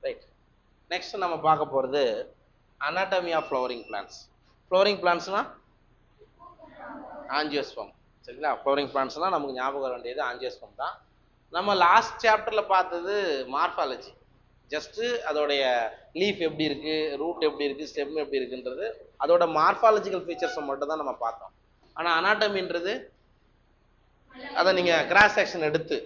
Right. Next நம்ம பார்க்க போகிறது anatomy of flowering plants. Flowering பிளான்ஸ்னா ஆஞ்சியோஸ்பம். சரிங்களா? ஃப்ளவரிங் பிளான்ஸ்னால் நமக்கு ஞாபகம் வர வேண்டியது ஆஞ்சியோஸ்பம் தான். நம்ம லாஸ்ட் சாப்டரில் பார்த்தது மார்ஃபாலஜி. ஜஸ்ட்டு அதோடைய லீஃப் எப்படி இருக்குது, ரூட் எப்படி இருக்குது, ஸ்டெம் எப்படி இருக்குன்றது அதோட மார்ஃபாலஜிக்கல் ஃபீச்சர்ஸை மட்டும் தான் நம்ம பார்த்தோம். ஆனால் அனாட்டமின்றது அதை நீங்கள் கிராஸ் செக்ஷன் எடுத்து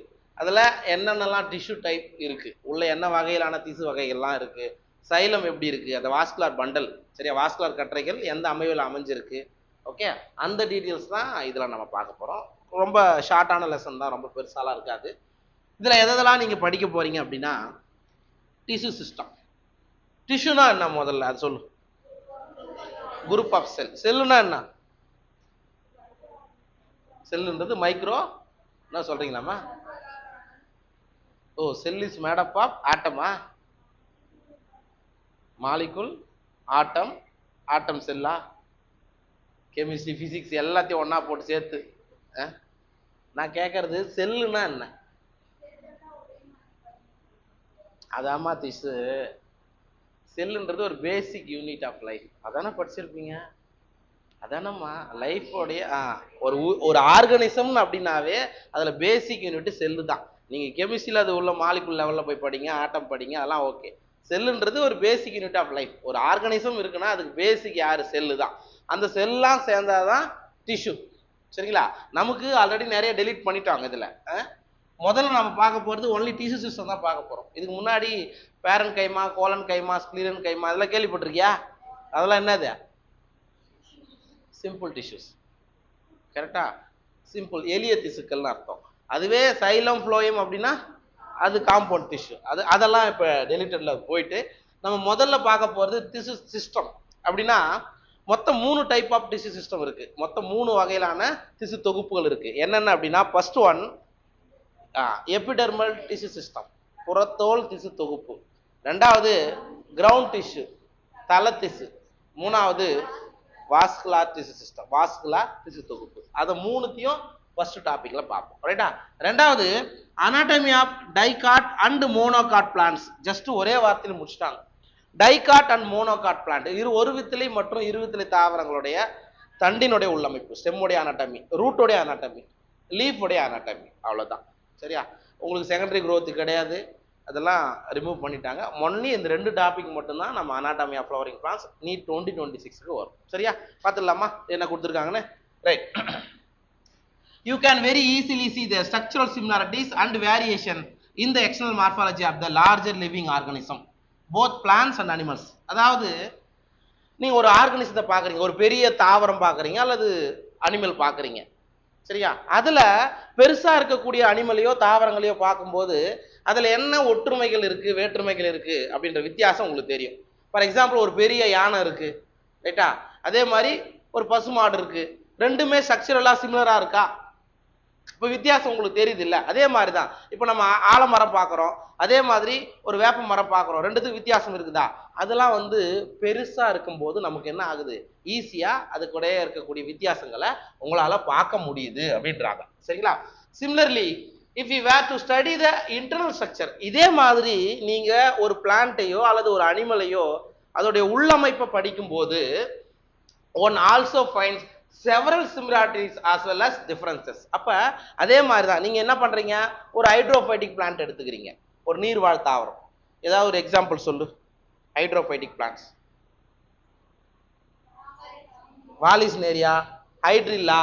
அதில் என்னென்னலாம் டிஷ்யூ டைப் இருக்குது, உள்ள என்ன வகையிலான திசு வகைகள்லாம் இருக்குது, சைலம் எப்படி இருக்குது, அந்த வாஸ்குலார் பண்டல், சரியா, வாஸ்குலார் கற்றைகள் எந்த அமைவில் அமைஞ்சிருக்கு, ஓகே, அந்த டீட்டெயில்ஸ் தான் இதில் நம்ம பார்க்க போகிறோம். ரொம்ப ஷார்ட்டான லெசன் தான், ரொம்ப பெருசாலாம் இருக்காது. இதில் எதெல்லாம் நீங்கள் படிக்க போகிறீங்க அப்படின்னா டிஷ்யூ சிஸ்டம். டிஷ்யூனா என்ன முதல்ல அது சொல்லு. Group of cell. செல்லுனா என்ன? செல்லுன்றது மைக்ரோ என்ன சொல்றீங்களாமா? ஓ, cell is made up of ஆட்டமா? மாலிகுல், ஆட்டம், ஆட்டம் செல்லா, கெமிஸ்ட்ரி, பிசிக்ஸ் எல்லாத்தையும் ஒன்னா போட்டு சேர்த்து. நான் கேட்கறது செல்லுனா என்ன? அதாம்மா திசு. செல்லுன்றது ஒரு பேசிக் யூனிட் ஆஃப் லைஃப். அதானே படிச்சிருப்பீங்க? அதானம்மா லைஃபோடைய ஒரு ஆர்கனிசம் அப்படின்னாவே அதில் பேசிக் யூனிட் செல்லு தான். நீங்கள் கெமிஸ்ட்ரியில் அது உள்ள மாலிகுல் லெவலில் போய் படிங்க, ஆட்டம் படிங்க, அதெல்லாம் ஓகே. செல்லுன்றது ஒரு பேசிக் யூனிட் ஆஃப் லைஃப். ஒரு ஆர்கனிசம் இருக்குன்னா அதுக்கு பேசிக் யார்? செல்லு தான். அந்த செல்லாம் சேர்ந்தாதான் டிஷ்யூ. சரிங்களா? நமக்கு ஆல்ரெடி நிறைய டெலீட் பண்ணிட்டாங்க இதில். முதல்ல நம்ம பார்க்க போகிறது ஒன்லி டிஷ்யூ சிஸ்டம் தான் பார்க்க போகிறோம். இதுக்கு முன்னாடி பேரன் கைமா, கோலன் கைமா, ஸ்க்ளீரன் கைமா அதெல்லாம் கேள்விப்பட்டிருக்கியா? அதெல்லாம் என்னது? Simple tissues. கரெக்டா? சிம்பிள் எளிய திசுக்கள்னு அர்த்தம். அதுவே சைலம் ஃப்ளோயம் அப்படின்னா அது காம்பவுண்ட் டிஷ்யூ. அதெல்லாம் இப்போ டெலிட்டட்ல போயிட்டு நம்ம முதல்ல பார்க்க போகிறது டிஷ்யூ சிஸ்டம். அப்படின்னா மொத்தம் 3 டைப் ஆஃப் டிஷ்யூ சிஸ்டம் இருக்கு. மொத்தம் 3 வகையிலான திசு தொகுப்புகள் இருக்கு. என்னென்ன அப்படின்னா first one epidermal tissue system, புறத்தோல் திசு தொகுப்பு. ரெண்டாவது கிரவுண்ட் டிஷ்யூ, தல திசு. மூணாவது வாஸ்குலார் டிஷ்யூ சிஸ்டம், வாஸ்குலார் திசு தொகுப்பு. அதை மூணுத்தையும் ஃபர்ஸ்ட் டாபிக்ல பார்ப்போம். ரைட்டா? ரெண்டாவது anatomy of dicot and monocot plants. Just ஒரே வார்த்தையில் முடிச்சிட்டாங்க. டைகாட் அண்ட் மோனோகாட் பிளான்ட் ஒரு வித்திலை மற்றும் இருவித்திலை தாவரங்களுடைய தண்டினுடைய உள்ளமைப்பு, ஸ்டெம்முடைய அனாட்டமி, ரூட்டோடைய அனாட்டமி, லீஃபுடைய அனாட்டமி. அவ்வளோதான். சரியா? உங்களுக்கு செகண்டரி growth கிடையாது, அதெல்லாம் ரிமூவ் பண்ணிட்டாங்க. ஒன்லி இந்த 2 டாபிக் மட்டும்தான் நம்ம anatomy of flowering plants NEET 2026க்கு வரும். சரியா? பார்த்துடலாமா என்ன கொடுத்துருக்காங்கன்னு? Right. You can very easily see the structural similarities and variation in the external morphology of the larger living organism, both plants and animals. அதாவது நீங்க ஒரு ஆர்கனிசத்தை பார்க்குறீங்க, ஒரு பெரிய தாவரம் பார்க்குறீங்க அல்லது அனிமல் பார்க்குறீங்க. சரியா? அதில் பெருசாக இருக்கக்கூடிய அனிமலையோ தாவரங்களையோ பார்க்கும்போது அதில் என்ன ஒற்றுமைகள் இருக்குது, வேற்றுமைகள் இருக்குது அப்படின்ற வித்தியாசம் உங்களுக்கு தெரியும். ஃபார் எக்ஸாம்பிள் ஒரு பெரிய யானை இருக்குது, ரைட்டா? அதே மாதிரி ஒரு பசுமாடு இருக்குது. ரெண்டுமே ஸ்ட்ரக்சரலாக சிமிலராக இருக்கா? இப்போ வித்தியாசம் உங்களுக்கு தெரியுது இல்லை? அதே மாதிரி தான் இப்போ நம்ம ஆலமரம் பார்க்குறோம், அதே மாதிரி ஒரு வேப்ப மரம் பார்க்குறோம். ரெண்டுத்துக்கு வித்தியாசம் இருக்குதா? அதெல்லாம் பெருசாக இருக்கும்போது நமக்கு என்ன ஆகுது? ஈஸியாக அதுக்கூட இருக்கக்கூடிய வித்தியாசங்களை உங்களால் பார்க்க முடியுது அப்படின்றாங்க. சரிங்களா? Similarly if you were to study the internal structure, இதே மாதிரி நீங்கள் ஒரு பிளான்ட்டையோ அல்லது ஒரு அனிமலையோ அதோடைய உள்ளமைப்பை படிக்கும்போது one also finds several similarities as well as differences. அப்ப அதே மாதிரி தான் நீங்க என்ன பண்றீங்க? ஒரு ஹைட்ரோபைட்டிக் பிளான்ட் எடுத்துக்கிறீங்க, ஒரு நீர்வாழ் தாவரம். ஏதாவது ஒரு எக்ஸாம்பிள் சொல்லு. ஹைட்ரோபைட்டிக் பிளான்ட்ஸ். வாலிஸ்னேரியா, ஹைட்ரில்லா,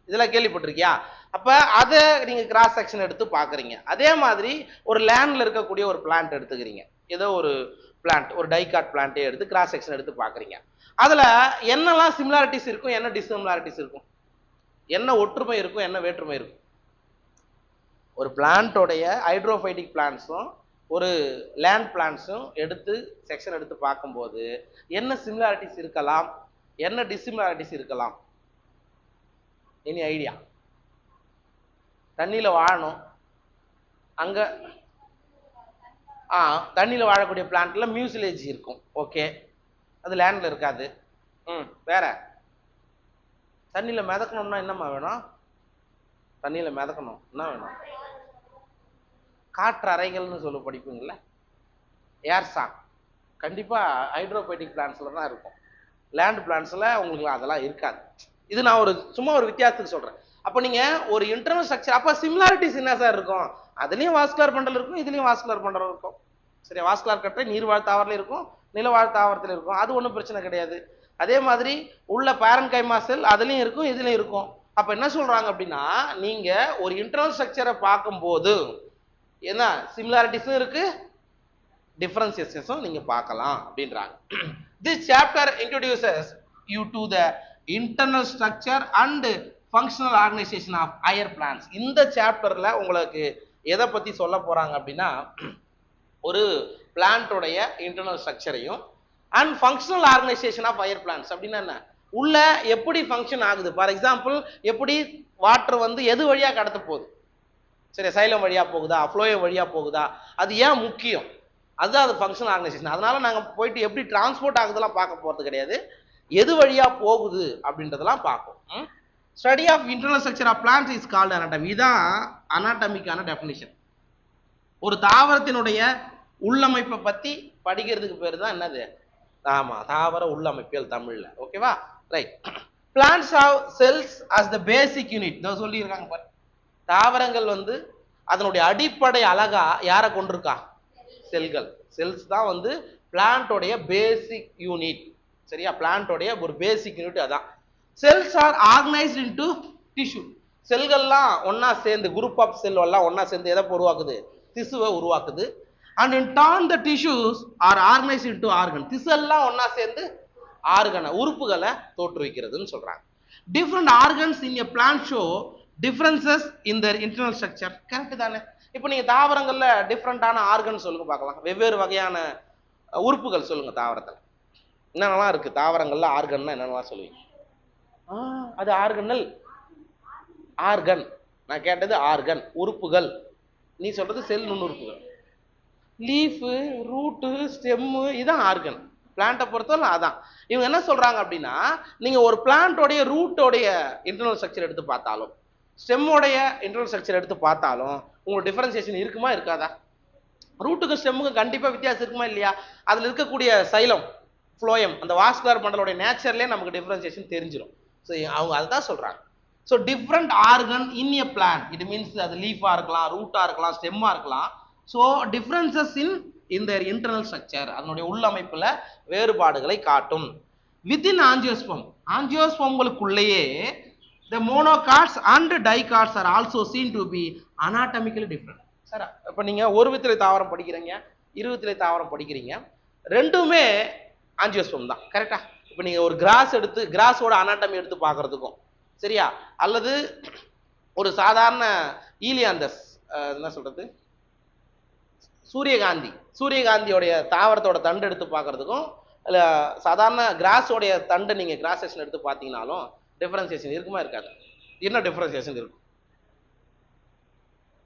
இதெல்லாம் கேள்விப்பட்டிருக்கியா? அப்ப அதை நீங்க கிராஸ் செக்ஷன் எடுத்து பாக்குறீங்க. அதே மாதிரி ஒரு லேண்ட்ல இருக்கக்கூடிய ஒரு பிளான்ட் எடுத்துக்கிறீங்க, ஏதோ ஒரு பிளான்ட், ஒரு டைகாட் பிளான்ட்டே எடுத்து கிராஸ் செக்ஷன் எடுத்து பாக்குறீங்க. அதுல என்னெல்லாம் சிமிலாரிட்டிஸ் இருக்கும், என்ன டிஸ்சிமிலாரிட்டிஸ் இருக்கும், என்ன ஒற்றுமை இருக்கும், என்ன வேற்றுமை இருக்கும்? ஒரு பிளான்ட்டோடைய ஹைட்ரோபைட்டிக் பிளான்ட்ஸும் ஒரு லேண்ட் பிளான்ட்ஸும் எடுத்து செக்ஷன் எடுத்து பார்க்கும்போது என்ன சிமிலாரிட்டிஸ் இருக்கலாம், என்ன டிஸ்சிமிலாரிட்டிஸ் இருக்கலாம்? Any idea? தண்ணியில் வாழணும், அங்கே தண்ணியில் வாழக்கூடிய பிளான்ட்ல மியூசிலேஜ் இருக்கும், ஓகே, அது லேண்டில் இருக்காது. வேற தண்ணியில் மிதக்கணும்னா என்னம்மா வேணும்? தண்ணியில் மிதக்கணும் என்ன வேணும்? காற்று அறைகள்னு சொல்லி படிப்பீங்களா? ஏர் சாக் கண்டிப்பா ஹைட்ரோபோட்டிக் பிளான்ட்ஸ்ல தான் இருக்கும். லேண்ட் பிளான்ட்ஸ்ல உங்களுக்கு அதெல்லாம் இருக்காது. இது நான் சும்மா ஒரு வித்தியாசத்துக்கு சொல்றேன். அப்ப நீங்க ஒரு இன்டர்னல் ஸ்ட்ரக்சர், அப்ப சிமிலாரிட்டிஸ் என்ன சார் இருக்கும்? அதுலயும் வாஸ்குலர் பண்டல் இருக்கும், இதுலயும் வாஸ்குலர் பண்டல் இருக்கும். சரி, வாஸ்குலர் கட்டை நீர்வாழ் தாவரத்துல இருக்கும், நிலவாழ் தாவரத்துல இருக்கும், அது ஒன்றும் பிரச்சனை கிடையாது. அதே மாதிரி உள்ள பேரன்கைமா செல் அதுலயும் இருக்கும், இதுலயும் இருக்கும். அப்ப என்ன சொல்றாங்க அப்படின்னா, நீங்க ஒரு இன்டர்னல் ஸ்ட்ரக்சரை பார்க்கும்போது என்ன சிமிலாரிட்டிஸும் இருக்கு, டிஃபரன்சியேஷன்ஸும் நீங்க பார்க்கலாம் அப்படின்றாங்க. This chapter introduces you to the internal structure and functional organization of higher plants. இந்த சாப்டர்ல உங்களுக்கு எதை பத்தி சொல்ல போறாங்க அப்படின்னா, ஒரு பிளான்ட்டோடைய இன்டர்னல் ஸ்ட்ரக்சரையும் and functional organisation of higher plants அப்படின்னா என்ன, உள்ள எப்படி ஃபங்க்ஷன் ஆகுது. ஃபார் எக்ஸாம்பிள், எப்படி வாட்டர் வந்து எது வழியா கடத்த போகுது, சரி சைலம் வழியா போகுதா, ஃப்ளோயம் வழியா போகுதா, அது ஏன் முக்கியம், அதுதான் அது ஃபங்க்ஷனல் ஆர்கனைசேஷன். அதனால நாங்கள் போயிட்டு எப்படி டிரான்ஸ்போர்ட் ஆகுதுலாம் பார்க்க போகிறது கிடையாது, எது வழியா போகுது அப்படின்றதெல்லாம் பார்ப்போம். Study of internal structure of plants is called anatomy. இதுதான் அனாட்டமிக்கான டெஃபினிஷன். ஒரு தாவரத்தினுடைய உள்ளமைப்பை பத்தி படிக்கிறதுக்கு பேர் தான் என்னது, ஆமா தாவர உள்ளமைப்பியல் தமிழ்ல. ஓகேவா, right. Plants have cells as the basic unit. இதை சொல்லி இருக்காங்க பாரு. தாவரங்கள் வந்து அதனுடைய அடிப்படை அழகா யாரை கொண்டிருக்கா, செல்கள். செல்ஸ் தான் வந்து பிளான்ட்டோடைய பேசிக் யூனிட். சரியா, பிளான்ட்டோடைய ஒரு பேசிக் யூனிட் அதான். Cells are organised into tissue. செல்கள்லாம் ஒன்னா சேர்ந்து, குரூப் ஆஃப் செல் எல்லாம் ஒன்னா சேர்ந்து எதை உருவாக்குது, திசுவை உருவாக்குது. And in turn the tissues are organised into organ. திசு எல்லாம் ஒன்னா சேர்ந்து ஆர்கனை, உறுப்புகளை தோற்றுவிக்கிறதுன்னு சொல்றாங்க. Different organs in a plant show differences in their internal structure. Correct தானே? இப்போ நீங்க தாவரங்கள்ல டிஃப்ரெண்டான ஆர்கன் சொல்லுங்க பார்க்கலாம், வெவ்வேறு வகையான உறுப்புகள் சொல்லுங்க. தாவரத்தில் என்னென்னலாம் இருக்கு, தாவரங்கள்ல ஆர்கன்னா என்னென்னலாம் சொல்லுவீங்க? அது ஆர்கனல், ஆர்கன். நான் கேட்டது ஆர்கன், உறுப்புகள். நீ சொல்றது செல் நுண்ணுறுப்புகள். லீஃபு, ரூட்டு, ஸ்டெம்மு, இதான் ஆர்கன். பிளான்ட்டை பொறுத்தவரை அதான். இவங்க என்ன சொல்றாங்க அப்படின்னா, நீங்க ஒரு பிளான்ட்டோடைய ரூட்டோடைய இன்டர்னல் ஸ்ட்ரக்சர் எடுத்து பார்த்தாலும், ஸ்டெம்மோடைய இன்டர்னல் ஸ்ட்ரக்சர் எடுத்து பார்த்தாலும் உங்களுக்கு டிஃபரன்சியேஷன் இருக்குமா இருக்காதா? ரூட்டுக்கும் ஸ்டெம்முக்கும் கண்டிப்பா வித்தியாசம் இருக்குமா இல்லையா? அதுல இருக்கக்கூடிய சைலம், ஃப்ளோயம், அந்த வாஸ்குலர் மண்டலோட நேச்சர்லேயே நமக்கு டிஃபரன்சியேஷன் தெரிஞ்சிடும். ஸோ அவங்க அதுதான் சொல்றாங்க. So different organ in a plant, it means அது லீஃபா இருக்கலாம், ரூட்டா இருக்கலாம், ஸ்டெம்மா இருக்கலாம். So differences in their internal structure, அதனுடைய உள்ளமைப்புல வேறுபாடுகளை காட்டும். வித்தின் ஆஞ்சியோஸ்பம், ஆஞ்சியோஸ்பம்களுக்குள்ளேயே the monocots and dicots are also seen to be anatomically different. Sir, இப்போ நீங்க ஒரு வித்திலை தாவரம் படிக்கிறீங்க, இருவித்திலை தாவரம் படிக்கிறீங்க, ரெண்டுமே ஆஞ்சியோஸ்பம் தான். கரெக்டா? இப்போ நீங்க ஒரு கிராஸ் எடுத்து, கிராஸோட அனாட்டமி எடுத்து பார்க்கறதுக்கும் சரியா, அல்லது ஒரு சாதாரண ஈலியாந்தஸ், என்ன சொல்றது, சூரியகாந்தி, சூரியகாந்தியோடைய தாவரத்தோட தண்டு எடுத்து பார்க்கறதுக்கும், இல்லை சாதாரண கிராஸோடைய தண்டை நீங்க கிராஸ் செக்ஷன் எடுத்து பார்த்தீங்கன்னாலும் டிஃபரன்சியேஷன் இருக்குமா இருக்காது? என்ன டிஃபரன்சியேஷன் இருக்கும்?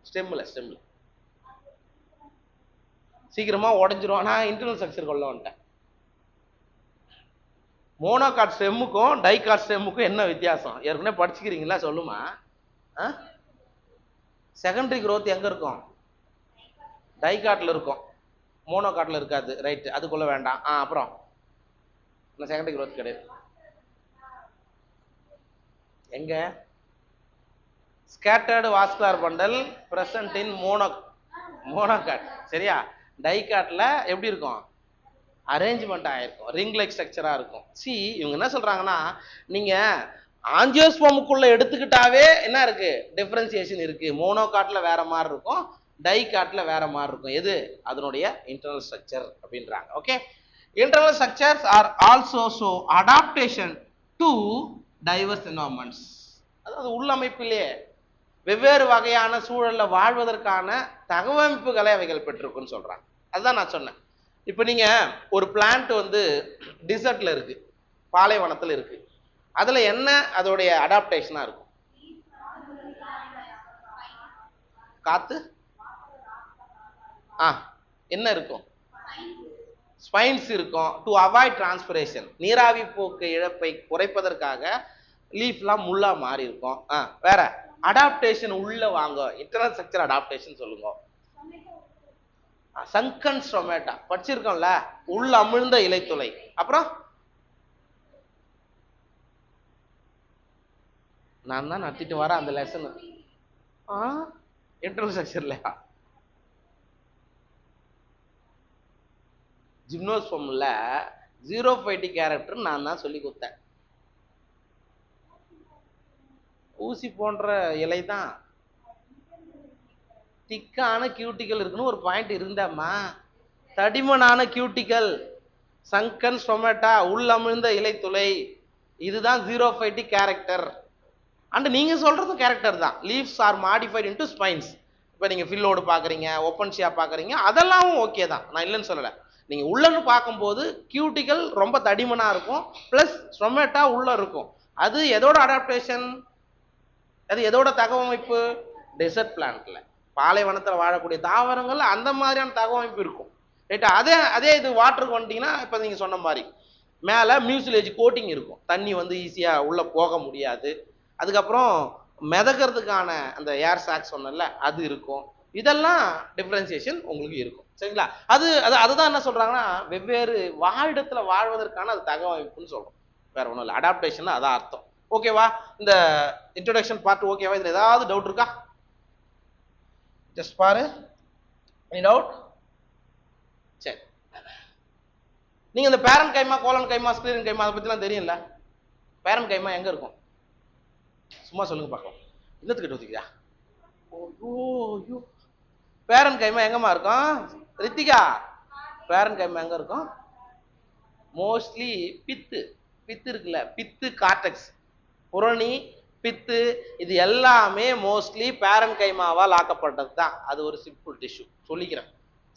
ஸ்டெம்ல சீக்கிரமா உடஞ்சிரும். நான் இன்டர்னல் ஸ்ட்ரக்சர் கொள்ள வந்துட்டேன். மோனோகாட் ஸ்டெம்முக்கும் டைகாட் ஸ்டெம்முக்கும் என்ன வித்தியாசம் ஏற்கனவே படிச்சுக்கிறீங்களா? சொல்லுமா. செகண்டரி growth எங்க இருக்கும்? டைகாட்ல இருக்கும், மோனோகாட்ல இருக்காது. ரைட், அதுக்குள்ள வேண்டாம். அப்புறம் செகண்டரி growth கிடையாது. எங்க? Scattered vascular bundle present in monocot. சரியா? டைகாட்ல எப்படி இருக்கும்? அரேஞ்ச்மெண்ட் ஆயிருக்கும், ரிங் லைக் ஸ்ட்ரக்சரா இருக்கும். இவங்க என்ன சொல்றாங்கன்னா, நீங்க ஆஞ்சியோஸ்போமுக்குள்ள எடுத்துக்கிட்டாவே என்ன இருக்கு, டிஃபரன்சியேஷன் இருக்கு. மோனோகாட்ல வேற மாதிரி இருக்கும், டைகாட்ல வேற மாதிரி இருக்கும். எது? அதனுடைய இன்டர்னல் ஸ்ட்ரக்சர் அப்படின்றாங்க. Okay, internal structures are also show adaptation to diverse environments. அதாவது உள்ளமைப்பிலே வெவ்வேறு வகையான சூழல்ல வாழ்வதற்கான தகவமைப்புகளை அவைகள் பெற்றிருக்குன்னு சொல்றாங்க. அதுதான் நான் சொன்னேன். இப்போ நீங்க ஒரு பிளான்ட் வந்து டிசர்ட்ல இருக்கு, பாலைவனத்தில் இருக்கு, அதுல என்ன அதோடைய அடாப்டேஷனா இருக்கும்? காத்து, என்ன இருக்கும்? ஸ்பைன்ஸ் இருக்கும். டு அவாய்ட் டிரான்ஸ்பிரேஷன், நீராவி போக்கு இழப்பை குறைப்பதற்காக லீஃப்லாம் முள்ளா மாறி இருக்கும். வேற அடாப்டேஷன் உள்ள வாங்க, இன்டர்னல் ஸ்ட்ரக்சர் அடாப்டேஷன் சொல்லுங்க. சங்கன் ஸ்டொமேட்டா படிச்சிருக்கோம்ல, உள் அமிழ்ந்த இலைத்துளை. அப்புறம் நான் தான் நடத்திட்டு வரேன் அந்த லெசன். இன்ட்ரோடக்ஷன்ல ஜிம்னோஸ்பம்ல ஜீரோஃபைட்டி கேரக்டர் நான் தான் சொல்லி கொடுத்தேன். ஊசி போன்ற இலை தான், திக்கான கியூட்டிக்கல் இருக்குன்னு ஒரு பாயிண்ட் இருந்தாமா. தடிமனான கியூட்டிக்கல், சங்கன் ஸ்டொமேட்டா, உள் அமிழ்ந்த இலைத்துளை, இதுதான் ஜீரோஃபைட்டி கேரக்டர். அண்ட் நீங்க சொல்றது கேரக்டர் தான். Leaves are modified into spines. இப்போ நீங்க ஃபில்லோடு பாக்குறீங்க, ஓப்பன்ஷியா பாக்குறீங்க, அதெல்லாம் ஓகே தான், நான் இல்லைன்னு சொல்லலை. நீங்க உள்ளன்னு பார்க்கும்போது கியூட்டிக்கல் ரொம்ப தடிமனா இருக்கும், பிளஸ் ஸ்டொமேட்டா உள்ள இருக்கும். அது எதோட அடாப்டேஷன், அது எதோட தகவமைப்பு? டெசர்ட் பிளான்ட்ல, பாலைவனத்தில் வாழக்கூடிய தாவரங்கள் அந்த மாதிரியான தகவமைப்பு இருக்கும். ரைட்டா? அதே அதே இது வாட்டருக்கு வந்துட்டீங்கன்னா, இப்போ நீங்க சொன்ன மாதிரி மேலே மியூசிலேஜ் கோட்டிங் இருக்கும், தண்ணி வந்து ஈஸியா உள்ள போக முடியாது. அதுக்கப்புறம் மிதக்கிறதுக்கான அந்த ஏர் சாக் சொன்னல அது இருக்கும். இதெல்லாம் டிஃபரன்சியேஷன் உங்களுக்கு இருக்கும். சரிங்களா? அதுதான் என்ன சொல்றாங்கன்னா, வெவ்வேறு வாழிடத்துல வாழ்வதற்கான அது தகவமைப்புன்னு சொல்றோம், வேற ஒன்றும் இல்லை. அடாப்டேஷன் அதான் அர்த்தம். ஓகேவா? இந்த இன்ட்ரோடக்ஷன் பார்ட் ஓகேவா? இதுல ஏதாவது டவுட் இருக்கா? ஜஸ்ட் பாரு. Any doubt? சரி, நீங்க இந்த பேரன் கைமா, கோலன் கைமா, ஸ்கிலீரன் கைமா அதை பத்திலாம் தெரியும்ல? பேரன் கைமா எங்க இருக்கும்? சும்மா சொல்லுங்க பார்க்கலாம். இன்னத்துக்கிட்ட ஒத்துக்கியா? ஐயோ, பேரன் கைமா எங்கம்மா இருக்கும்? ரித்திகா, பேரன் கைமா எங்க இருக்கும்? மோஸ்ட்லி பித்து, பித்து இருக்குல்ல, பித்து கார்டெக்ஸ், புரணி, பித்து, இது எல்லாமே மோஸ்ட்லி பேரன் கைமாவால் ஆக்கப்பட்டது தான். அது ஒரு சிம்பிள் டிஷ்யூ சொல்லிக்கிறேன்.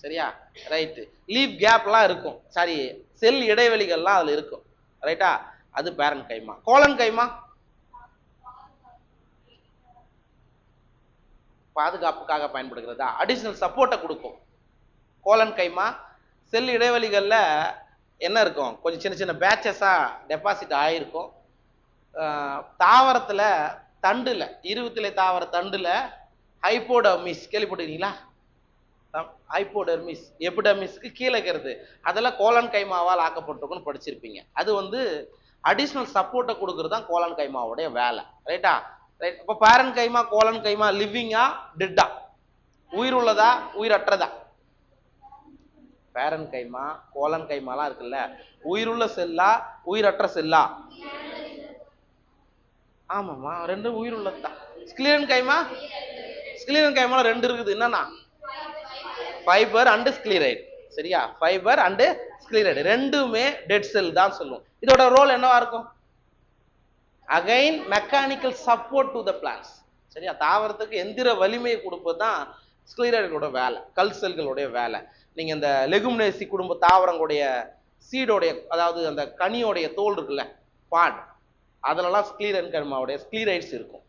சரியா? ரைட்டு. லீவ் கேப்லாம் இருக்கும், சாரி செல் இடைவெளிகள்லாம் அதுல இருக்கும். ரைட்டா? அது பேரன் கைமா. கோலன் கைமா பாதுகாப்புக்காக பயன்படுகிறதா, அடிஷனல் சப்போர்ட்டை கொடுக்கும். கோலன் கைமா செல் இடைவெளிகளில் என்ன இருக்கும், கொஞ்சம் சின்ன சின்ன பேச்சஸா டெபாசிட் ஆகிருக்கும். தாவரத்தில் தண்டுல, இருபத்திலை தாவர தண்டுல ஹைப்போடர்மிஸ் கேள்விப்பட்டிருக்கீங்களா? ஹைப்போடர்மிஸ் எபிடர்மிஸ்க்கு கீழே இருக்கிறது, அதெல்லாம் கோலன் கைமாவால் ஆக்கப்பட்டிருக்குன்னு படிச்சிருப்பீங்க. அது வந்து அடிஷனல் சப்போர்ட்டை கொடுக்கறது தான் கோலன் கைமாவுடைய வேலை. ரைட்டா? ரைட். இப்போ பேரன் கைமா, கோலன் கைமா லிவிங்கா டெட்டா, உயிர் உள்ளதா உயிரற்றதா? பேரன் கைமா, கோலன் கைமாலாம் இருக்குல்ல, உயிருள்ள செல்லா உயிரற்ற செல்லா? ஆமாம்மா, ரெண்டும் உயிர் உள்ளதுதான். ஸ்கிலீரன் கைமா, ஸ்கிலீரன் கைமால ரெண்டு இருக்குது, என்னன்னா ஃபைபர் அண்ட் ஸ்கிலீரைட். சரியா? ஃபைபர் அண்ட் ஸ்கிலீரைட் ரெண்டுமே டெட் செல் தான் சொல்லுவோம். இதோட ரோல் என்னவா இருக்கும்? Again mechanical support to the plants. சரியா? தாவரத்துக்கு எந்திர வலிமையை கொடுப்பது தான் ஸ்கிலீரைடோட வேலை, கல் செல்களுடைய வேலை. நீங்க இந்த லெகுமினேசி குடும்ப தாவரங்களுடைய சீடோடைய, அதாவது அந்த கனியோடைய தோல் இருக்குல்ல, பாட், அதுலலாம் ஸ்கிலீரன் கைமாவுடைய ஸ்கிலீரைட்ஸ் இருக்கும்.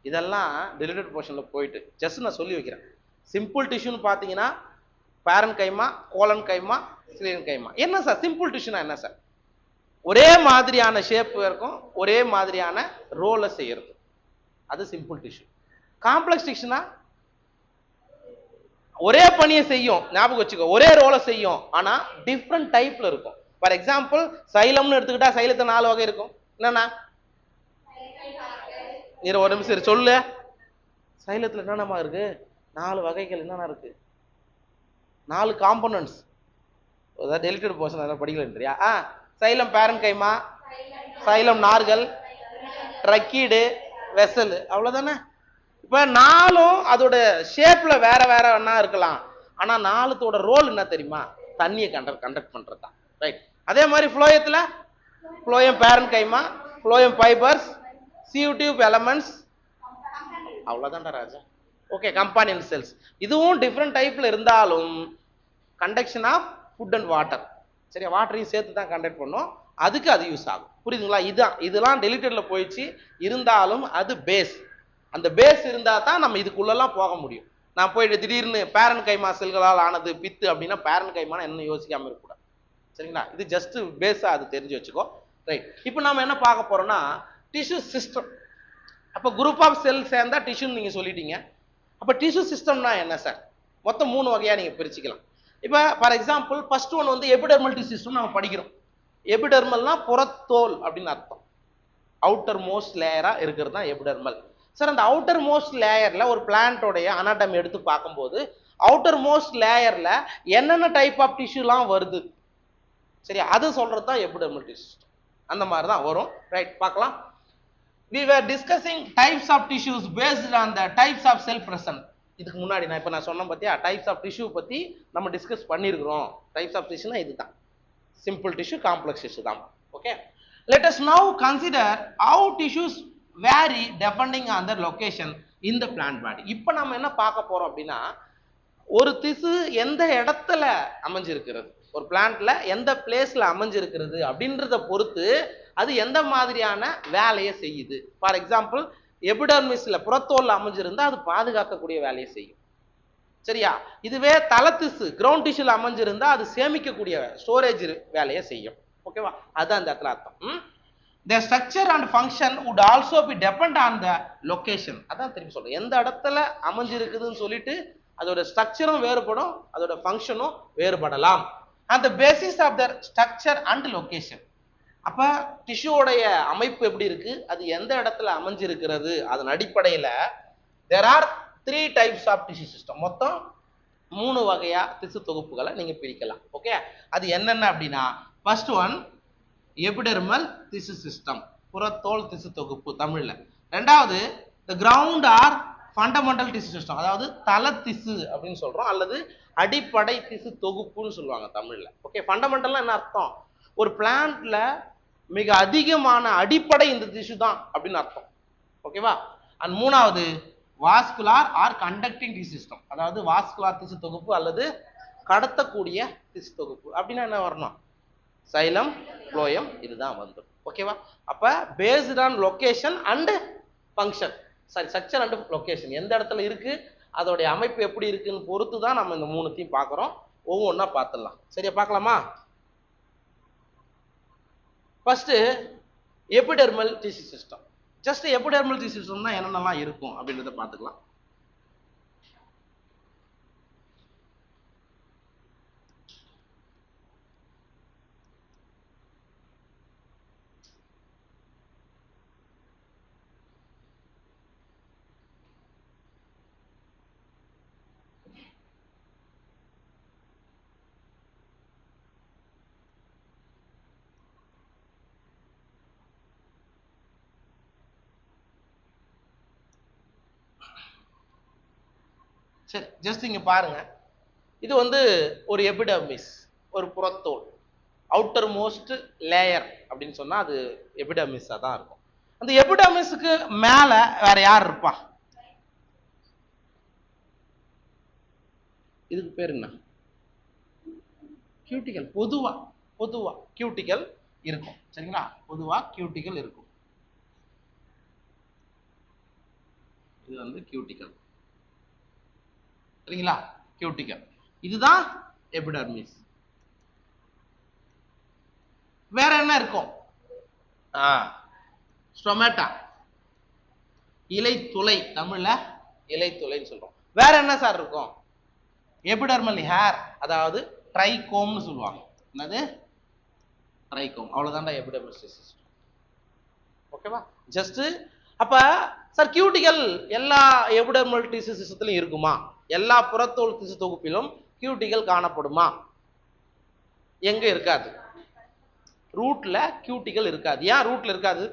இதெல்லாம் டெலிட்டட் போர்ஷன்ல போயிட்டு ஜஸ்ட் நான் சொல்லி வைக்கிறேன். சிம்பிள் டிஷ்யூன்னு பார்த்தீங்கன்னா பேரன் கைமா, கோலன் கைமா, ஸ்கிலீரன் கைமா. என்ன சார் சிம்பிள் டிஷ்யூனா என்ன சார்? ஒரே மாதிரியான ஷேப் இருக்கும், ஒரே மாதிரியான ரோலை செய்யறது, அது சிம்பிள் டிஷ்யூ. காம்ப்ளெக்ஸ் டிஷ்யூனா ஒரே பணியை செய்யும், ஞாபகம் வச்சுக்கோ, ஒரே ரோலை செய்யும், ஆனா டிஃப்ரெண்ட் டைப்ல இருக்கும். ஃபார் எக்ஸாம்பிள் சைலம்னு எடுத்துக்கிட்டா சைலத்தை 4 வகை இருக்கும். என்னன்னா, ஒரு நிமிஷம் சொல்லு, சைலத்துல என்னென்னமா இருக்கு? 4 வகைகள் என்னென்ன இருக்கு? 4 காம்பனன்ட்ஸ். டெலிட்டட் போர்ஷன் அதெல்லாம் படிக்கலன்றியா? சைலம் பேரன் கைமா, சைலம் நார்கள், ட்ரக்கீடு, வெசல், அவ்வளவுதானே. இப்ப 4ம் அதோட ஷேப்ல வேற வேற என்ன இருக்கலாம், ஆனா 4தோட ரோல் என்ன தெரியுமா? தண்ணியை கண்டக்ட் பண்றதுதான். ரைட். அதே மாதிரி ஃப்ளோயத்துல phloem parenchyma, phloem fibres, sieve elements, அவ்வளவுதான்டா ராஜா. Okay, companion cells. இதுவும் டிஃப்ரெண்ட் டைப்ல இருந்தாலும் conduction of food and water. சரியா? வாட்டரையும் சேர்த்து தான் கண்டக்ட் பண்ணும், அதுக்கு அது யூஸ் ஆகும். புரியுதுங்களா? இதெல்லாம் டெலிட்டட்ல போயிடுச்சு, இருந்தாலும் அது பேஸ். அந்த பேஸ் இருந்தா தான் நம்ம இதுக்குள்ளெல்லாம் போக முடியும். நான் போயிட்டு திடீர்னு பேரன் கைமா செல்களால் ஆனது பித்து அப்படின்னா பேரன் கைமான என்ன யோசிக்காம இருக்கக்கூடாது. சரிங்களா? இது ஜஸ்ட் பேஸா, அது தெரிஞ்சு வச்சுக்கோ. ரைட். இப்போ நாம என்ன பார்க்க போறோம்னா டிஷ்யூ சிஸ்டம். அப்போ குரூப் ஆஃப் செல் சேர்ந்தா டிஷ்யூன்னு நீங்க சொல்லிட்டீங்க. அப்போ டிஷ்யூ சிஸ்டம்னா என்ன சார்? மொத்தம் 3 வகையா நீங்க பிரிச்சுக்கலாம். இப்போ ஃபார் எக்ஸாம்பிள் ஃபர்ஸ்ட் ஒன் வந்து எபிடெர்மல் டிஷ்யூஸ் நம்ம படிக்கிறோம். எபிடெர்மல்னா புறத்தோல் அப்படின்னு அர்த்தம். அவுட்டர் மோஸ்ட் லேயரா இருக்கிறது தான் எபிடெர்மல். சார் அந்த அவுட்டர் மோஸ்ட் லேயர்ல ஒரு பிளான்ட்டோடைய அனாட்டமி எடுத்து பார்க்கும்போது அவுட்டர் மோஸ்ட் லேயர்ல என்னென்ன டைப் ஆஃப் டிஷ்யூலாம் வருது, சரி, அது சொல்றது தான் எபிடெர்மல் டிஷ்யூ. அந்த மாதிரி தான் வரும். ரைட், பார்க்கலாம். We were discussing types of tissues based on the types of cell present. இதுக்கு முன்னாடி நான் சொன்னேன் பார்த்தியா, டைப்ஸ் ஆஃப் டிஷ்யூ பத்தி நம்ம டிஸ்கஸ் பண்ணியிருக்கிறோம். டைப்ஸ் ஆஃப் டிஷ்யூனா இதுதான், சிம்பிள் டிஷ்யூ, காம்ப்ளெக்ஸ் டிஷ்யூ தான். Okay, let us now consider how tissues vary depending on their location in the plant body. இப்போ நம்ம என்ன பார்க்க போறோம் அப்படின்னா, ஒரு திசு எந்த இடத்துல அமைஞ்சிருக்கிறது, ஒரு பிளான்ட்ல எந்த பிளேஸ்ல அமைஞ்சிருக்கிறது அப்படின்றத பொறுத்து அது எந்த மாதிரியான வேலையை செய்யுது. ஃபார் எக்ஸாம்பிள் எபிடெர்மிஸ்ல புறத்தோல்ல அமைஞ்சிருந்தா அது பாதுகாக்கக்கூடிய வேலையை செய்யும், சரியா? இதுவே தலத்திசு கிரவுண்ட் டிஷ்யூல அமைஞ்சிருந்தா அது சேமிக்கக்கூடிய ஸ்டோரேஜ் வேலையை செய்யும். ஓகேவா? அதுதான் அந்த இடத்துல அர்த்தம். The structure and function would also be depend on the location. அதான் திரும்பி சொல்றேன், எந்த இடத்துல அமைஞ்சிருக்குதுன்னு சொல்லிட்டு அதோட ஸ்ட்ரக்சரும் வேறுபடும், அதோட ஃபங்க்ஷனும் வேறுபடலாம். And the basis of their structure and location. அப்ப டிஷ்யூடைய அமைப்பு எப்படி இருக்கு, அது எந்த இடத்துல அமைஞ்சிருக்கிறது, அதன் அடிப்படையில் there are 3 types of tissue system. மொத்தம் 3 வகையா திசு தொகுப்புகளை நீங்க பிரிக்கலாம். ஓகே, அது என்னென்ன அப்படின்னா, ஃபர்ஸ்ட் ஒன் எபிடெர்மல் திசு சிஸ்டம், புறத்தோல் திசு தொகுப்பு தமிழ்ல. ரெண்டாவது the ground or fundamental tissue system, அதாவது தல திசு அப்படின்னு சொல்றோம், அல்லது அடிப்படை திசு தொகுப்புன்னு சொல்லுவாங்க தமிழ்ல. ஓகே, ஃபண்டமெண்டல்னா என்ன அர்த்தம், ஒரு பிளான்ட்ல மிக அதிகமான அடிப்படை இந்த திசு தான் அப்படின்னு அர்த்தம். ஓகேவா? அண்ட் மூணாவது வாஸ்குலார் ஆர் கண்டக்டிங் திசு சிஸ்டம், அதாவது வாஸ்குலார் திசு தொகுப்பு அல்லது கடத்தக்கூடிய திசு தொகுப்பு. அப்படின்னா என்ன வரணும், சைலம், ஃப்ளோயம், இதுதான் வந்துடும். ஓகேவா? அப்ப based on location and function, sorry structure and location, எந்த இடத்துல இருக்கு, அதோடைய அமைப்பு எப்படி இருக்குன்னு பொறுத்து தான் நம்ம இந்த மூணுத்தையும் பார்க்குறோம். ஒவ்வொன்றா பார்த்துடலாம். சரியா, பார்க்கலாமா? First epidermal tissue system. Just epidermal tissue சிஸ்டம்னா என்னென்னலாம் இருக்கும் அப்படின்றத பார்த்துக்கலாம். சரி, ஜஸ்ட் இங்க பாருங்க, இது வந்து ஒரு எபிடெர்மிஸ், ஒரு புறத்தோல், அவுட்டர் மோஸ்ட் லேயர் அப்படின்னு சொன்னா அது எபிடெர்மிஸா தான் இருக்கும். அந்த எபிடெர்மிஸுக்கு மேல வேற யார் இருப்பா, இதுக்கு பேர் என்ன, கியூட்டிகல். பொதுவா கியூட்டிகல் இருக்கும், சரிங்களா? பொதுவா கியூட்டிகல் இருக்கும். இது வந்து கியூட்டிகல், சரிங்களா? கியூட்டிகல், இதுதான் எபிடெர்மிஸ். வேற என்ன இருக்கும், ஸ்டொமேட்டா, இலைத்துளை, தமிழ்ல இலைத்துளைன்னு சொல்றோம். வேற என்ன சார் இருக்கும், எபிடெர்மல் ஹேர், அதாவது ட்ரைகோம்னு சொல்லுவாங்க. என்னது, ட்ரைகோம். அவ்வளவுதான்டா எபிடெர்மல் சிஸ்டம். ஓகேவா? ஜஸ்ட் அப்ப சார் கியூட்டிகல் எல்லா எபிடெர்மல் டிஷ்யூ சிஸ்டத்திலும் இருக்குமா, எல்லா புறத்தோல் திசு தொகுப்பிலும் கியூட்டிகல் காணப்படுமா? எங்க இருக்காது, ரூட்ல கியூட்டிகல் இருக்காது. ஏன் ரூட்ல இருக்காது,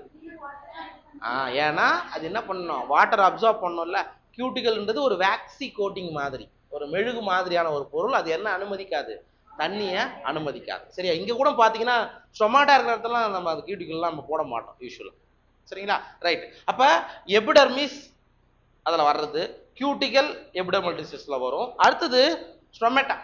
ஏன்னா அது என்ன பண்ணணும், வாட்டர் அப்சார்ப் பண்ணணும்ல. கியூட்டிகல்ன்றது ஒரு வேக்சி கோட்டிங் மாதிரி, ஒரு மெழுகு மாதிரியான ஒரு பொருள். அது என்ன அனுமதிக்காது, தண்ணியை அனுமதிக்காது. சரியா? இங்க கூட பாத்தீங்கன்னா ஸ்டொமாட்டா இருக்கிற இடத்துல நம்ம அது கியூட்டிகல்லாம் நம்ம போட மாட்டோம் யூஸ்வலா, சரிங்களா? ரைட். அப்ப எபிடெர்மிஸ் அதுல வர்றது, கியூட்டிகல் எபிடெர்மல் டிஷ்யூஸ்ல வரும். அடுத்தது ஸ்டொமேட்டா,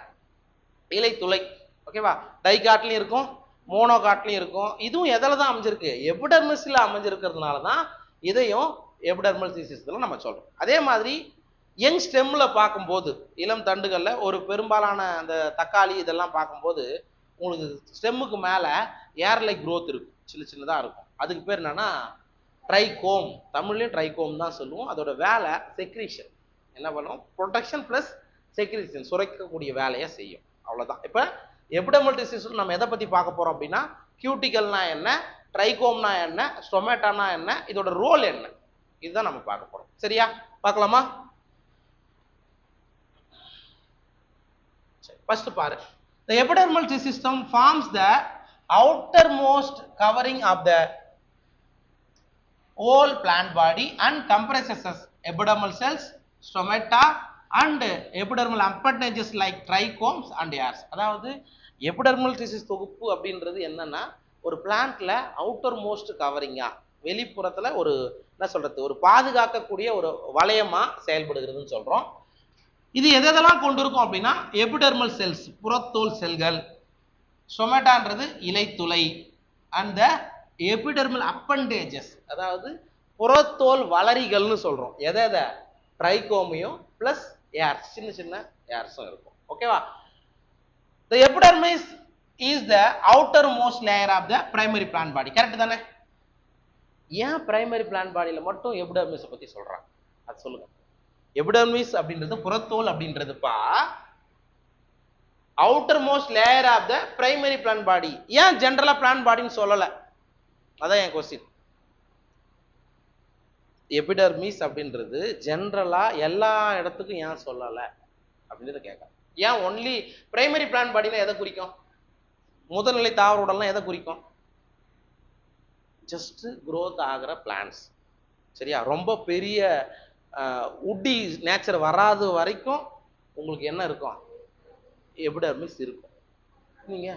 இலைத்துளை. ஓகேவா? டைகாட்லயும் இருக்கும், மோனோகாட்லயும் இருக்கும். இதுவும் எதில் தான் அமைஞ்சிருக்கு, எபிடெர்மிஸ்ல அமைஞ்சிருக்கிறதுனால தான் இதையும் எபிடெர்மல் டிஷ்யூஸ்ல நம்ம சொல்றோம். அதே மாதிரி யங் ஸ்டெம்ல பார்க்கும்போது, இளம் தண்டுகள்ல ஒரு பெரும்பாலான அந்த தக்காளி இதெல்லாம் பார்க்கும்போது உங்களுக்கு ஸ்டெம்முக்கு மேல ஏர்லை growth இருக்கும், சின்னதா இருக்கும். அதுக்கு பேர் என்னன்னா ட்ரைகோம். தமிழ்லயும் ட்ரைகோம் தான் சொல்லுவோம். அதோட வேலை செக்ரீஷன், என்ன பண்ணும், ப்ரொடெக்ஷன் பிளஸ் செக்ரீஷன், சுரைக்கக்கூடிய வேலையை செய்யும். அவ்வளவுதான். இப்ப எபிடெர்மல் டிஷ்யூஸ்ல நம்ம எதை பத்தி பார்க்க போறோம் அப்படின்னா, கியூட்டிகல்னா என்ன, ட்ரைகோம்னா என்ன, ஸ்டொமேட்டானா என்ன, இதோட ரோல் என்ன, இதுதான் நம்ம பார்க்க போறோம். சரியா, பார்க்கலாமா? ஃபர்ஸ்ட் பாரு. The epidermal tissue system forms the outermost covering of the whole plant body and comprises epidermal cells, stomata and epidermal appendages like trichomes and hairs. அதாவது epidermal tissue தொகுப்பு அப்படின்றது என்னன்னா, ஒரு பிளான்ட்ல அவுட்டர் மோஸ்ட் கவரிங்கா, வெளிப்புறத்துல ஒரு என்ன சொல்றது, ஒரு பாதுகாக்கக்கூடிய ஒரு வளையமா செயல்படுகிறதுன்னு சொல்றோம். இது எதெல்லாம் கொண்டு இருக்கும் அப்படின்னா, எபிடெர்மல் செல்ஸ் புறத்தோல் செல்கள், ஸ்டொமேட்டான்றது இலைத்துளை, அந்த எபிடெர்மல் அப்பண்டேஜஸ் அதாவது புறத்தோல் வளரிகள்னு சொல்றோம். எதை ட்ரைகோமியும் பிளஸ் ஏர்ஸ், சின்ன சின்ன ஏர்ஸும் இருக்கும். ஓகேவா? The epidermis is the outermost layer of the primary plant body. Correct தானே? ஏன் பிரைமரி பிளான்ட் பாடியில மட்டும் எபிடெர்மிஸ் பத்தி சொல்றாங்க, அது சொல்லுங்க. எபிடெர்மிஸ் அப்படின்றது புறத்தோல் அப்படின்றதுப்பா, outermost layer of the primary plant body. ஏன் ஜெனரலா பிளான்ட் பாடின்னு சொல்லல, அதான் என் கொஸ்டின். எபிடெர்மிஸ் அப்படின்றது ஜெனரலா எல்லா இடத்துக்கும் ஏன் சொல்லல அப்படின்றத கேட்க. ஏன் ஒன்லி பிரைமரி பிளான்ட் பாடினா எதை குறிக்கும், முதல்நிலை தாவர உடல்லாம் எதை குறிக்கும், ஜஸ்ட் growth ஆகிற பிளான்ஸ். சரியா, ரொம்ப பெரிய உட்டி நேச்சர் வராது வரைக்கும் உங்களுக்கு என்ன இருக்கும், எபிடெர்மிஸ் இருக்கும். நீங்க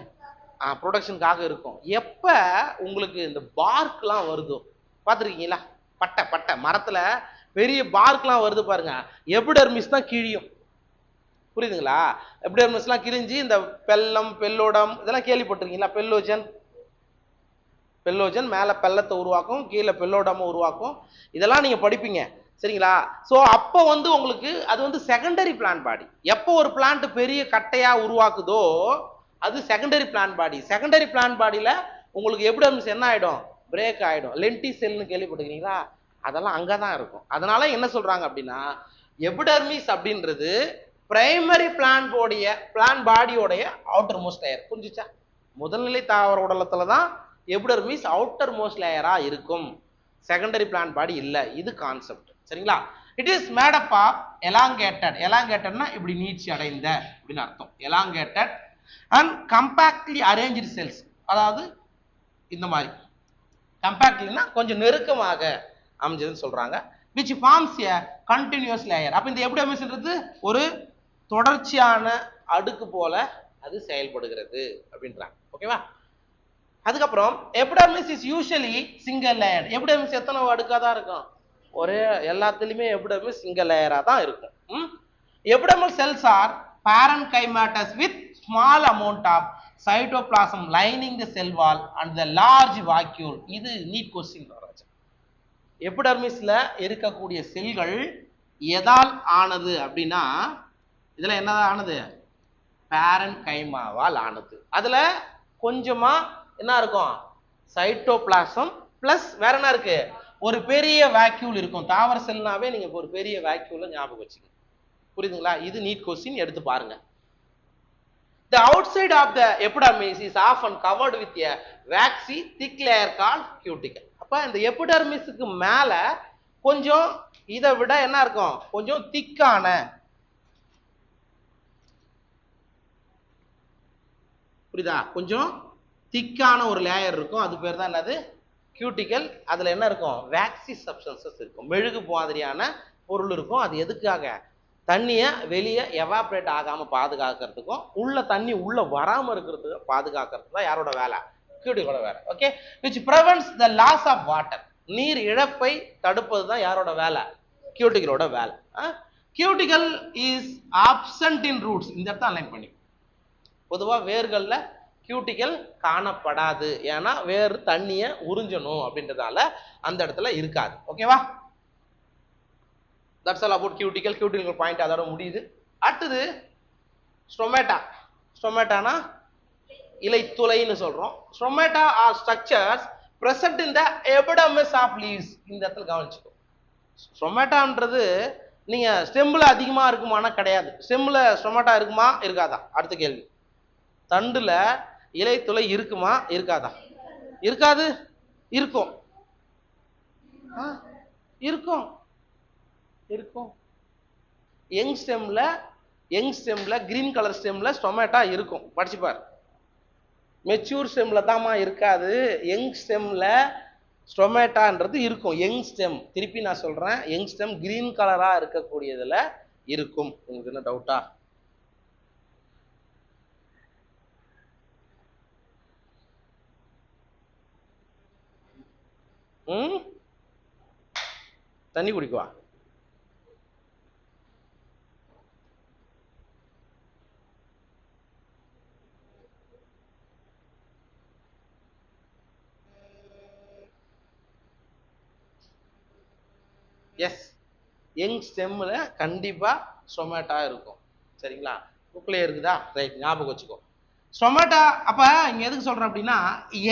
ப்ரொடக்ஷனுக்காக இருக்கும். எப்ப உங்களுக்கு இந்த பார்க்லாம் வருதோ பார்த்துருக்கீங்களா, பட்டை பட்டை மரத்துல பெரிய பார்க்லாம் வருது பாருங்க, எபிடெர்மிஸ் தான் கிழியும். புரியுதுங்களா? எபிடெர்மிஸ்லாம் கிழிஞ்சு இந்த பெல்லம் பெல்லோடம் இதெல்லாம் கேள்விப்பட்டிருக்கீங்களா? பெல்லோஜன் மேல பெல்லத்தை உருவாக்கும், கீழே பெல்லோடமை உருவாக்கும், இதெல்லாம் நீங்க படிப்பீங்க. சரிங்களா? சோ அப்போ உங்களுக்கு அது செகண்டரி பிளான்ட் பாடி. எப்போ ஒரு பிளான்ட் பெரிய கட்டையா உருவாக்குதோ அது செகண்டரி பிளான்ட் பாடி. செகண்டரி பிளான்ட் பாடியில உங்களுக்கு எபிடெர்மிஸ் என்ன ஆயிடும், பிரேக் ஆயிடும். லென்டிசெல்னு கேள்விப்பட்டிருக்கீங்களா? அதெல்லாம் அங்கதான் இருக்கும். அதனால என்ன சொல்றாங்க அப்படின்னா, எபிடெர்மிஸ் அப்படின்றது பிரைமரி பிளான்ட் பாடியோடைய அவுட்டர் மோஸ்ட் லேயர். புரிஞ்சுச்சா? முதல்நிலை தாவர உடலத்துலதான் எபிடெர்மிஸ் அவுட்டர் மோஸ்ட் லேயரா இருக்கும், செகண்டரி பிளான்ட் பாடி இல்ல. இது கான்செப்ட். சரிங்களா? It is made up of எலாங்கேட்டட்னா இப்படி நீட்சி அடைந்த அப்படின்னு அர்த்தம். Elongated and compactly arranged cells, அதாவது இந்த மாதிரி கம்பாக்ட்லினா கொஞ்சம் நெருக்கமாக அமைஞ்சதுன்னு சொல்றாங்க. which forms a continuous layer. அப்ப இந்த எபிடெர்மிஸ்ன்றது ஒரு தொடர்ச்சியான அடுக்கு போல அது செயல்படுகிறது அப்படின்றாங்க. ஓகேவா? அதுக்கப்புறம் epidermis is usually single layer. Epidermis எத்தனை அடுக்கா தான் இருக்கும், ஒரே எல்லாத்துலயுமே எபிடெர்மிஸ் சிங்கிள் லேயரா தான் இருக்கும். Epidermal cells are parenchymatous with small amount of cytoplasm lining the cell wall and the large vacuole. இது நீட் கொஸ்டின் வராது. எபிடெர்மிஸ்ல இருக்கக்கூடிய செல்கள் எதால் ஆனது அப்படின்னா, இதுல என்னதான் ஆனது, பேரன்கைமாவால் ஆனது. அதுல கொஞ்சமா என்ன இருக்கும், சைட்டோபிளாசம் பிளஸ் வேற என்ன இருக்கு, ஒரு பெரிய வேக்யூல் இருக்கும். தாவர செல்னாவே நீங்க ஒரு பெரிய வேக்யூல ஞாபகம் வச்சுக்கோங்க. புரியுதுங்களா? இது நீட் கொஸ்டின், எடுத்து பாருங்க. The outside of the epidermis is often covered with a waxy thick layer called cuticle. அப்ப இந்த எபிடெர்மிஸ்க்கு மேல கொஞ்சம் இதை விட என்ன இருக்கும், கொஞ்சம் திக்கான, புரியுதா, கொஞ்சம் திக்கான ஒரு லேயர் இருக்கும். அது பேர் தான் என்னது, கியூட்டிக்கல். அதுல என்ன இருக்கும், வேக்சி சப்ஸ்டன்சஸ் இருக்கும், மெழுகு மாதிரியான பொருள் இருக்கும். அது எதுக்காக, தண்ணியை வெளியே எவாப்ரேட் ஆகாம பாதுகாக்கிறதுக்கும் உள்ள தண்ணி உள்ள வராம இருக்கிறதுக்கு பாதுகாக்கிறதுக்கு தான் யாரோட வேலை, கியூட்டிக்கலோட வேலை. Okay, which prevents the loss of water. நீர் இழப்பை தடுப்பது தான் யாரோட வேலை, கியூட்டிக்கலோட வேலை. Cuticle is absent in roots. இந்த இடத்த அலைன் பண்ணி, பொதுவா வேர்கள்ல கியூட்டிக்கல் காணப்படாது. ஏன்னா வேர் தண்ணியை உறிஞ்சணும் அப்படின்றதால அந்த இடத்துல இருக்காது. ஓகேவா? That's all about cuticle. Cuticle point அதோட முடியுது. அடுத்தது ஸ்டொமேட்டா. ஸ்டொமேட்டானா இலைத்துளைன்னு சொல்றோம். Stomata are structures present in the epidermis of leaves. இந்த இடத்துல கவனிச்சுக்கோ. ஸ்டொமேட்டான்றது நீங்க ஸ்டெம்ல அதிகமா இருக்குமானா கிடையாது. ஸ்டெம்ல ஸ்டொமேட்டா இருக்குமா இருக்காதா, அடுத்த கேள்வி. தண்டுல இலைத்துளை இருக்குமா இருக்காதா? இருக்காது, இருக்கும். இருக்கும் இருக்கும். யங் ஸ்டெம்ல கிரீன் கலர் ஸ்டெம்ல ஸ்டொமேட்டா இருக்கும், படிச்சுப்பார். மெச்சூர் ஸ்டெம்ல தான்மா இருக்காது, யங் ஸ்டெம்ல ஸ்டொமேட்டான்றது இருக்கும். யங் ஸ்டெம், திருப்பி நான் சொல்றேன், யங் ஸ்டெம் கிரீன் கலரா இருக்கக்கூடியதுல இருக்கும். உங்களுக்கு என்ன டவுட்டா? தண்ணி குடிக்குவா? எஸ், யங் ஸ்டெம்ல கண்டிப்பா ஸ்டொமேட்டா இருக்கும். சரிங்களா? புக்லயே இருக்குதா? ரைட், ஞாபகம் வச்சுக்கோ. ஸ்டொமேட்டா அப்ப இங்க எதுக்கு சொல்றேன் அப்படின்னா,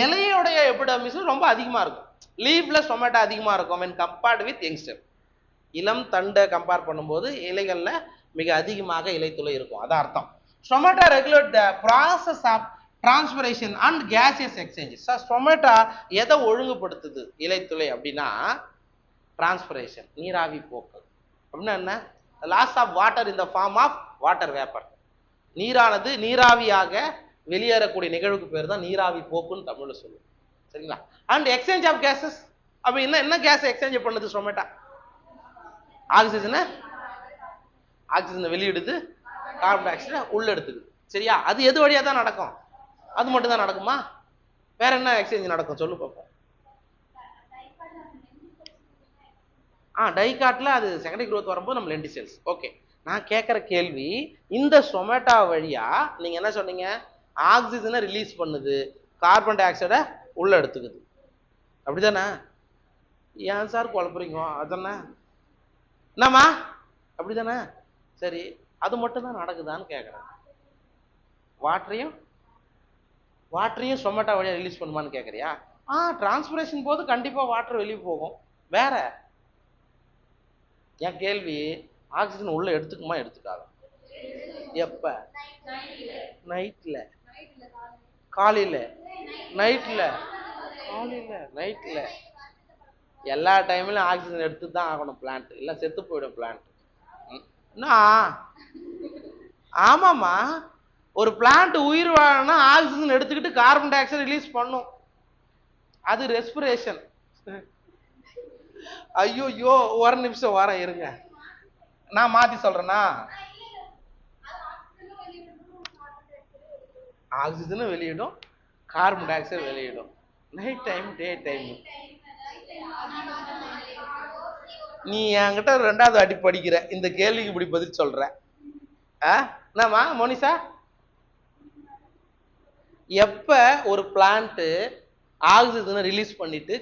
இலையோடைய எபிடர்மிஸ் ரொம்ப அதிகமா இருக்கும். லீஃப்ல ஸ்டொமேட்டா அதிகமா இருக்கும் when compared with young stem. இளம் தண்டை கம்பேர் பண்ணும்போது இலைகள்ல மிக அதிகமாக இலைத்துளை இருக்கும், அதான் அர்த்தம். Stomata regulate the process of transpiration and gaseous exchanges. Stomata எதை ஒழுங்குபடுத்துது இலைத்துளை அப்படின்னா, டிரான்ஸ்பிரேஷன், நீராவி போக்கு. அப்படின்னா என்ன? Loss of water in the form of water vapour. நீரானது நீராவியாக வெளியேறக்கூடிய நிகழ்வுக்கு பேர் தான் நீராவி போக்குன்னு தமிழ்ல சொல்லுவோம். சரிங்களா? And exchange of gases. அப்ப என்ன கேஸ் எக்ஸ்சேஞ்ச் பண்ணுது ஸ்டொமேட்டா? ஆக்சிஜனை வெளியிடுது, கார்பன் டை ஆக்சைடை உள்ள எடுத்துக்குது. சரியா? அது எது வழியா தான் நடக்கும்? அது மட்டும் தான் நடக்குமா? வேற என்ன எக்ஸ்சேஞ்ச் நடக்கும் சொல்லு பார்ப்போம். டைகாட்ல அது செகண்டரி growth வரும்போது நம்ம லென்டிசெல்ஸ். ஓகே, நான் கேட்குற கேள்வி, இந்த ஸ்டொமேட்டா வழியா நீங்க என்ன சொன்னீங்க? ஆக்சிஜனை ரிலீஸ் பண்ணுது, கார்பன் டை ஆக்சைடை உள்ள எடுத்துக்குது, அப்படிதானே? ஏன் சார் குழப்புறீங்க? அதானே என்னம்மா, அப்படிதானே? சரி, அது மட்டும் தான் நடக்குதான்னு கேட்குறேன். வாட்டரையும் ஸ்டொமேட்டா வழியா ரிலீஸ் பண்ணுமான்னு கேட்குறியா? டிரான்ஸ்பிரேஷன் போது கண்டிப்பா வாட்டர் வெளியே போகும். வேற என் கேள்வி, ஆக்சிஜன் உள்ள எடுத்துக்குமா எடுத்துக்காத? எப்ப? நைட்ல, காலையில, நைட்ல, காலையில, நைட்ல, எல்லா டைம்லயும் ஆக்சிஜன் எடுத்து தான் ஆகணும் பிளான்ட், இல்ல செத்து போயிடும் பிளான்ட். ஆமாமா, ஒரு பிளான்ட் உயிர் வாழணும்னா ஆக்சிஜன் எடுத்துக்கிட்டு கார்பன் டை ஆக்சைடு ரிலீஸ் பண்ணும், அது ரெஸ்பிரேஷன். ஐயோ, ஒரு நிமிஷம் வரேன் இருங்க, நான் மாத்தி சொல்றேன்னா, ஆக்சிஜனும் வெளியிடும், கார்பன் டை ஆக்சைடு வெளியிடும். Night time, day time. நீ என்கிட்ட 2வது அடி படிக்கிற, இந்த கேள்விக்கு இப்படி பதில் சொல்ற. என்னம்மா மோனிஷா, எப்ப ஒரு பிளான்ட் ஆக்சிஜனை ரிலீஸ் பண்ணிட்டு,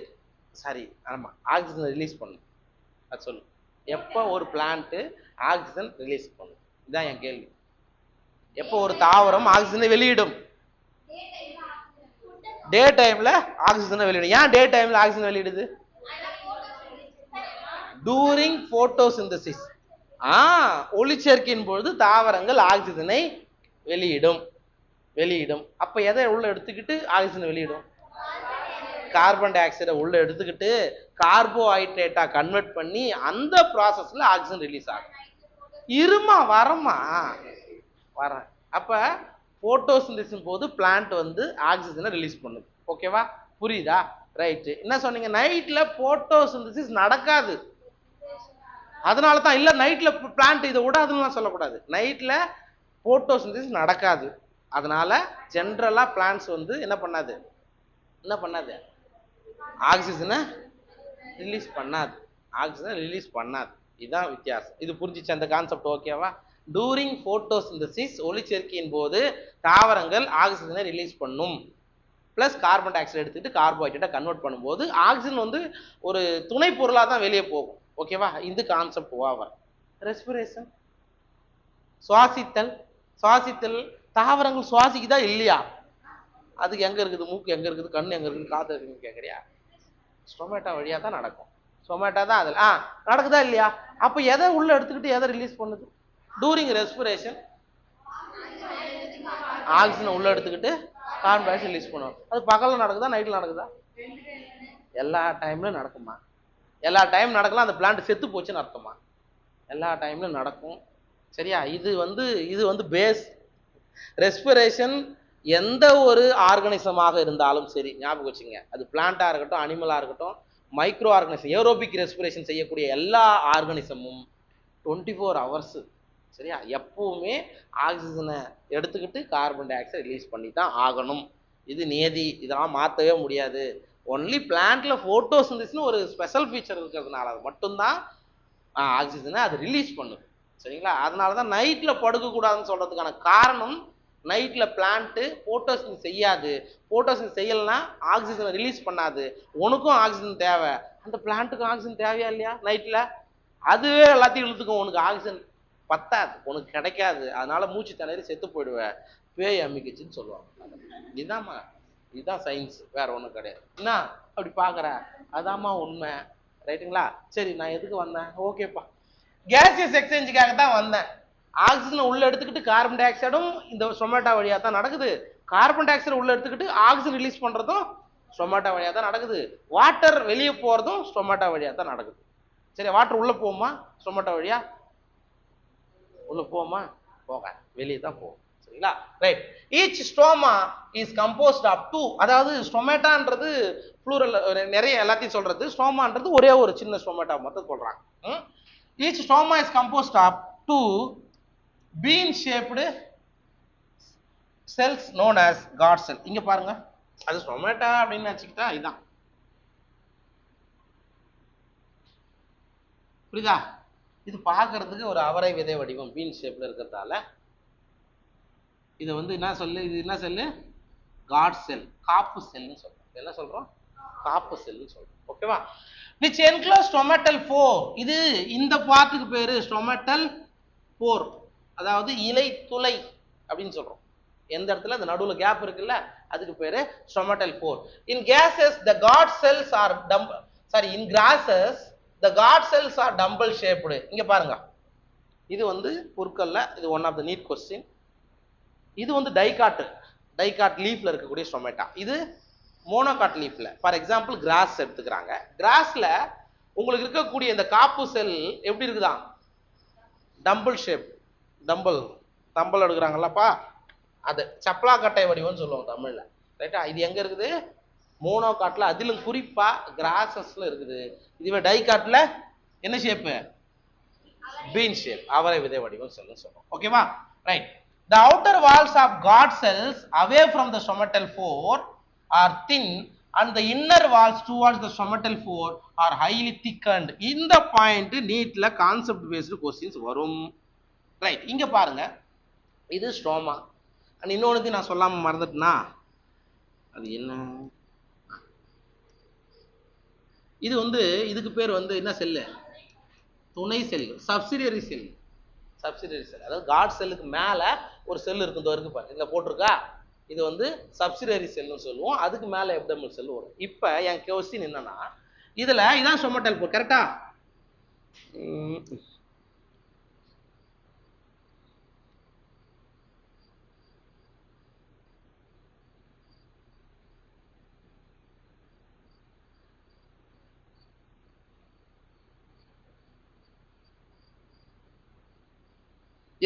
சாரி ஆமா ஆக்சிஜனை ரிலீஸ் பண்ணும், அது சொல்லு. எப்ப ஒரு பிளான்ட் ஆக்சிஜன் ரிலீஸ் பண்ணும், இதுதான் என் கேள்வி. எப்போ ஒரு தாவரம் ஆக்சிஜனை வெளியிடும்? டே டைம்ல ஆக்சிஜனை வெளியிடும். ஏன் டே டைம்ல ஆக்சிஜன் வெளியிடுது? During photosynthesis. ஒளிச்சேர்க்கையின் பொழுது தாவரங்கள் ஆக்சிஜனை வெளியிடும். அப்ப எதை உள்ள எடுத்துக்கிட்டு ஆக்சிஜன் வெளியிடும்? கார்பன் டை ஆக்சைடை உள்ள எடுத்துக்கிட்டு கார்போஹைட்ரேட்டா கன்வெர்ட் பண்ணி அந்த ப்ராசஸ்ல ஆக்சிஜன் ரிலீஸ் ஆகும். இருமா வரேன். அப்ப போட்டோசிந்தசிஸ் போது பிளான்ட் வந்து ஆக்சிஜனை ரிலீஸ் பண்ணுது. ஓகேவா? புரியுதா? ரைட். என்ன சொன்னீங்க? நைட்ல போட்டோசிந்தசிஸ் நடக்காது. அதனால தான் இல்ல நைட்ல பிளான்ட் இதை விடாதுன்னு சொல்லக்கூடாது. நைட்ல போட்டோசிந்தசிஸ் நடக்காது. அதனால ஜென்ரலா பிளான்ட்ஸ் வந்து என்ன பண்ணாது ஆக்சிஜனை ரிலீஸ் பண்ணாது. இதுதான் வித்தியாசம். இது புரிஞ்சிச்சு அந்த கான்செப்ட்? ஓகேவா? டூரிங் போட்டோசிந்தசிஸ், ஒளிச்சேர்க்கையின் போது தாவரங்கள் ஆக்சிஜனை ரிலீஸ் பண்ணும், பிளஸ் கார்பன் டை ஆக்சைடு எடுத்துட்டு கார்போஹைட்ரேட்டை கன்வெர்ட் பண்ணும்போது ஆக்சிஜன் வந்து ஒரு துணை பொருளா தான் வெளியே போகும். ஓகேவா? இந்த கான்செப்ட் ஓவர். ரெஸ்பிரேஷன், சுவாசித்தல். தாவரங்கள் சுவாசிக்குதா இல்லையா? அதுக்கு எங்க இருக்குது? மூக்கு எங்க இருக்குது? கண்ணு எங்க இருக்குது? காது இருக்குன்னு கேட்குறியா? ஸ்டொமேட்டா வழியா தான் நடக்கும். ஸ்டொமேட்டா தான் அதில் நடக்குதா இல்லையா? அப்போ எதை உள்ள எடுத்துக்கிட்டு எதை ரிலீஸ் பண்ணுது? டூரிங் ரெஸ்பிரேஷன் ஆக்சிஜனை உள்ள எடுத்துக்கிட்டு கார்பன் டை ஆக்சைடு ரிலீஸ் பண்ணும். அது பகல்ல நடக்குதா நைட்ல நடக்குதா? எல்லா டைம்லயும் நடக்குமா? எல்லா டைம் நடக்கலாம். அந்த பிளான்ட் செத்து போச்சுன்னு அர்த்தமா? எல்லா டைம்லயும் நடக்கும். சரியா? இது வந்து பேஸ். ரெஸ்பிரேஷன் எந்த ஒரு ஆர்கனிசமாக இருந்தாலும் சரி, ஞாபகம் வச்சுங்க, அது பிளான்டா இருக்கட்டும், அனிமலா இருக்கட்டும், மைக்ரோ ஆர்கனிசம், ஏரோபிக் ரெஸ்பிரேஷன் செய்யக்கூடிய எல்லா ஆர்கனிசமும் 24 hours, சரியா, எப்பவுமே ஆக்சிஜனை எடுத்துக்கிட்டு கார்பன் டை ஆக்சைடு ரிலீஸ் பண்ணி தான் ஆகணும். இது நியதி, இதெல்லாம் மாற்றவே முடியாது. ஒன்லி பிளான்ட்ல போட்டோசிந்தசிஸ்னு ஒரு ஸ்பெஷல் ஃபீச்சர் இருக்கிறதுனால அது மட்டும்தான் ஆக்சிஜனை அது ரிலீஸ் பண்ணுது. சரிங்களா? அதனால தான் நைட்ல படுக்கக்கூடாதுன்னு சொல்றதுக்கான காரணம், நைட்ல பிளான்ட் போட்டோசிந்தசிஸ் செய்யாது. போட்டோசிந்தசிஸ் செய்யலைன்னா ஆக்சிஜனை ரிலீஸ் பண்ணாது. உனக்கும் ஆக்சிஜன் தேவை, அந்த பிளான்ட்டுக்கும் ஆக்சிஜன் தேவையா இல்லையா? நைட்ல அதுவே எல்லாத்தையும் இழுத்துக்கும். உனக்கு ஆக்சிஜன் பத்தாது, உனக்கு கிடைக்காது. அதனால மூச்சு திணறி செத்து போயிடுவேன். பேய் அமிக்குச்சுன்னு சொல்லுவாங்க. இதுதான்மா, இதுதான் சயின்ஸ், வேற ஒன்றும் கிடையாது. என்ன அப்படி பார்க்குற? அதாம்மா உண்மை. ரைட்டுங்களா? சரி, நான் எதுக்கு வந்தேன்? ஓகேப்பா, கேசியஸ் எக்ஸ்சேஞ்சுக்காக தான் வந்தேன். ஆக்சிஜனை உள்ள எடுத்துக்கிட்டு கார்பன் டை ஆக்சைடும் இந்த ஸ்டொமேட்டா வழியாக தான் நடக்குது. கார்பன் டை ஆக்சைடு உள்ள எடுத்துக்கிட்டு ஆக்சிஜன் ரிலீஸ் பண்றதும் ஸ்டொமேட்டா வழியாக தான் நடக்குது. வாட்டர் வெளியே போறதும் ஸ்டொமேட்டா வழியாக தான் நடக்குது. சரி, வாட்டர் உள்ள போகுமா? ஸ்டொமேட்டா வழியா உள்ள போகுமா? போக, வெளியே தான் போகும். சரிங்களா? Right. Each stoma is composed of 2, அதாவது ஸ்டொமேட்டான்றது ப்ளூரல், நிறைய எல்லாத்தையும் சொல்றது. ஸ்டோமான்றது ஒரே ஒரு சின்ன ஸ்டொமேட்டா மட்டும் சொல்றாங்க. Each stoma is composed of 2 bean shaped cells known as God cell. இங்க பாருங்க, அது ஸ்டொமேட்டா அப்படின்னு வச்சுக்கிட்டா இதுதான். புரியுதா? இது பார்க்கறதுக்கு ஒரு அவரை விதை வடிவம் பீன் ஷேப்ல இருக்கிறதால இது வந்து என்ன சொல்லு, இது என்ன செல்லு? காட் செல், காப்பு செல்னு சொல்றோம். என்ன சொல்றோம்? காப்பு செல்னு சொல்றோம். ஓகேவா? which enclose stomatal pore. இது இந்த பார்ட்டுக்கு பேரு stomatal pore, அதாவது இலை துளை அப்படின்னு சொல்றோம். எந்த இடத்துல இந்த நடுவுல கேப் இருக்குல்ல, அதுக்கு பேரு stomatal pore. in gases the God cells are in grasses the God cells are dumbbell shaped. இங்க பாருங்க, இது வந்து பொருட்கள்ல இது one of the NEET question. இது வந்து டைகாட் லீஃப்ல இருக்கக்கூடிய ஸ்டொமேட்டா. இது மோனோகாட் லீஃப்ல. ஃபார் எக்ஸாம்பிள் கிராஸ் எடுத்துக்கிறாங்க. கிராஸ்ல உங்களுக்கு இருக்கக்கூடிய இந்த காப்பு செல் எப்படி இருக்குதான்? Tumble shape. தம்பல் எடுக்கிறாங்கல்லப்பா, அது சப்பலா கட்டை வடிவம்னு சொல்லுவோம் தமிழ்ல. ரைட்டா? இது எங்க இருக்குது? மோனோகாட்ல, அதிலும் குறிப்பா கிராசஸ்ல இருக்குது. இதுவே டைகாட்ல என்ன ஷேப்பு? பீன் ஷேப், அவரை விதை வடிவம் சொல்லுவோம். ஓகேவா? Right. The outer walls of God cells away from the stomatal pore are thin and the inner walls towards the stomatal pore are highly thickened. இந்த பாயிண்ட் நீட்ல கான்செப்ட் பேஸ்டு क्वेश्चंस வரும். Right. இங்க பாருங்க, இது ஸ்டோமா. அண்ட் இன்னொன்னு நான் சொல்லாம மறந்துட்டேனா, அது என்ன? இது வந்து இதுக்கு பேர் வந்து என்ன செல்லு? துணை செல், சப்சிடியரி செல். அதாவது காட் செல்லுக்கு மேல ஒரு செல் இருக்கும், இதோ இருக்கு பாருங்க, இதுல போட்டிருக்கா, இது வந்து சப்சிடியரி செல்னு சொல்லுவோம். அதுக்கு மேல எப்டர்மல் செல் வரும். இப்ப என் क्वेश्चन என்னன்னா, இதுல இதான் ஸ்டொமேட்டல் போர், கரெக்டா?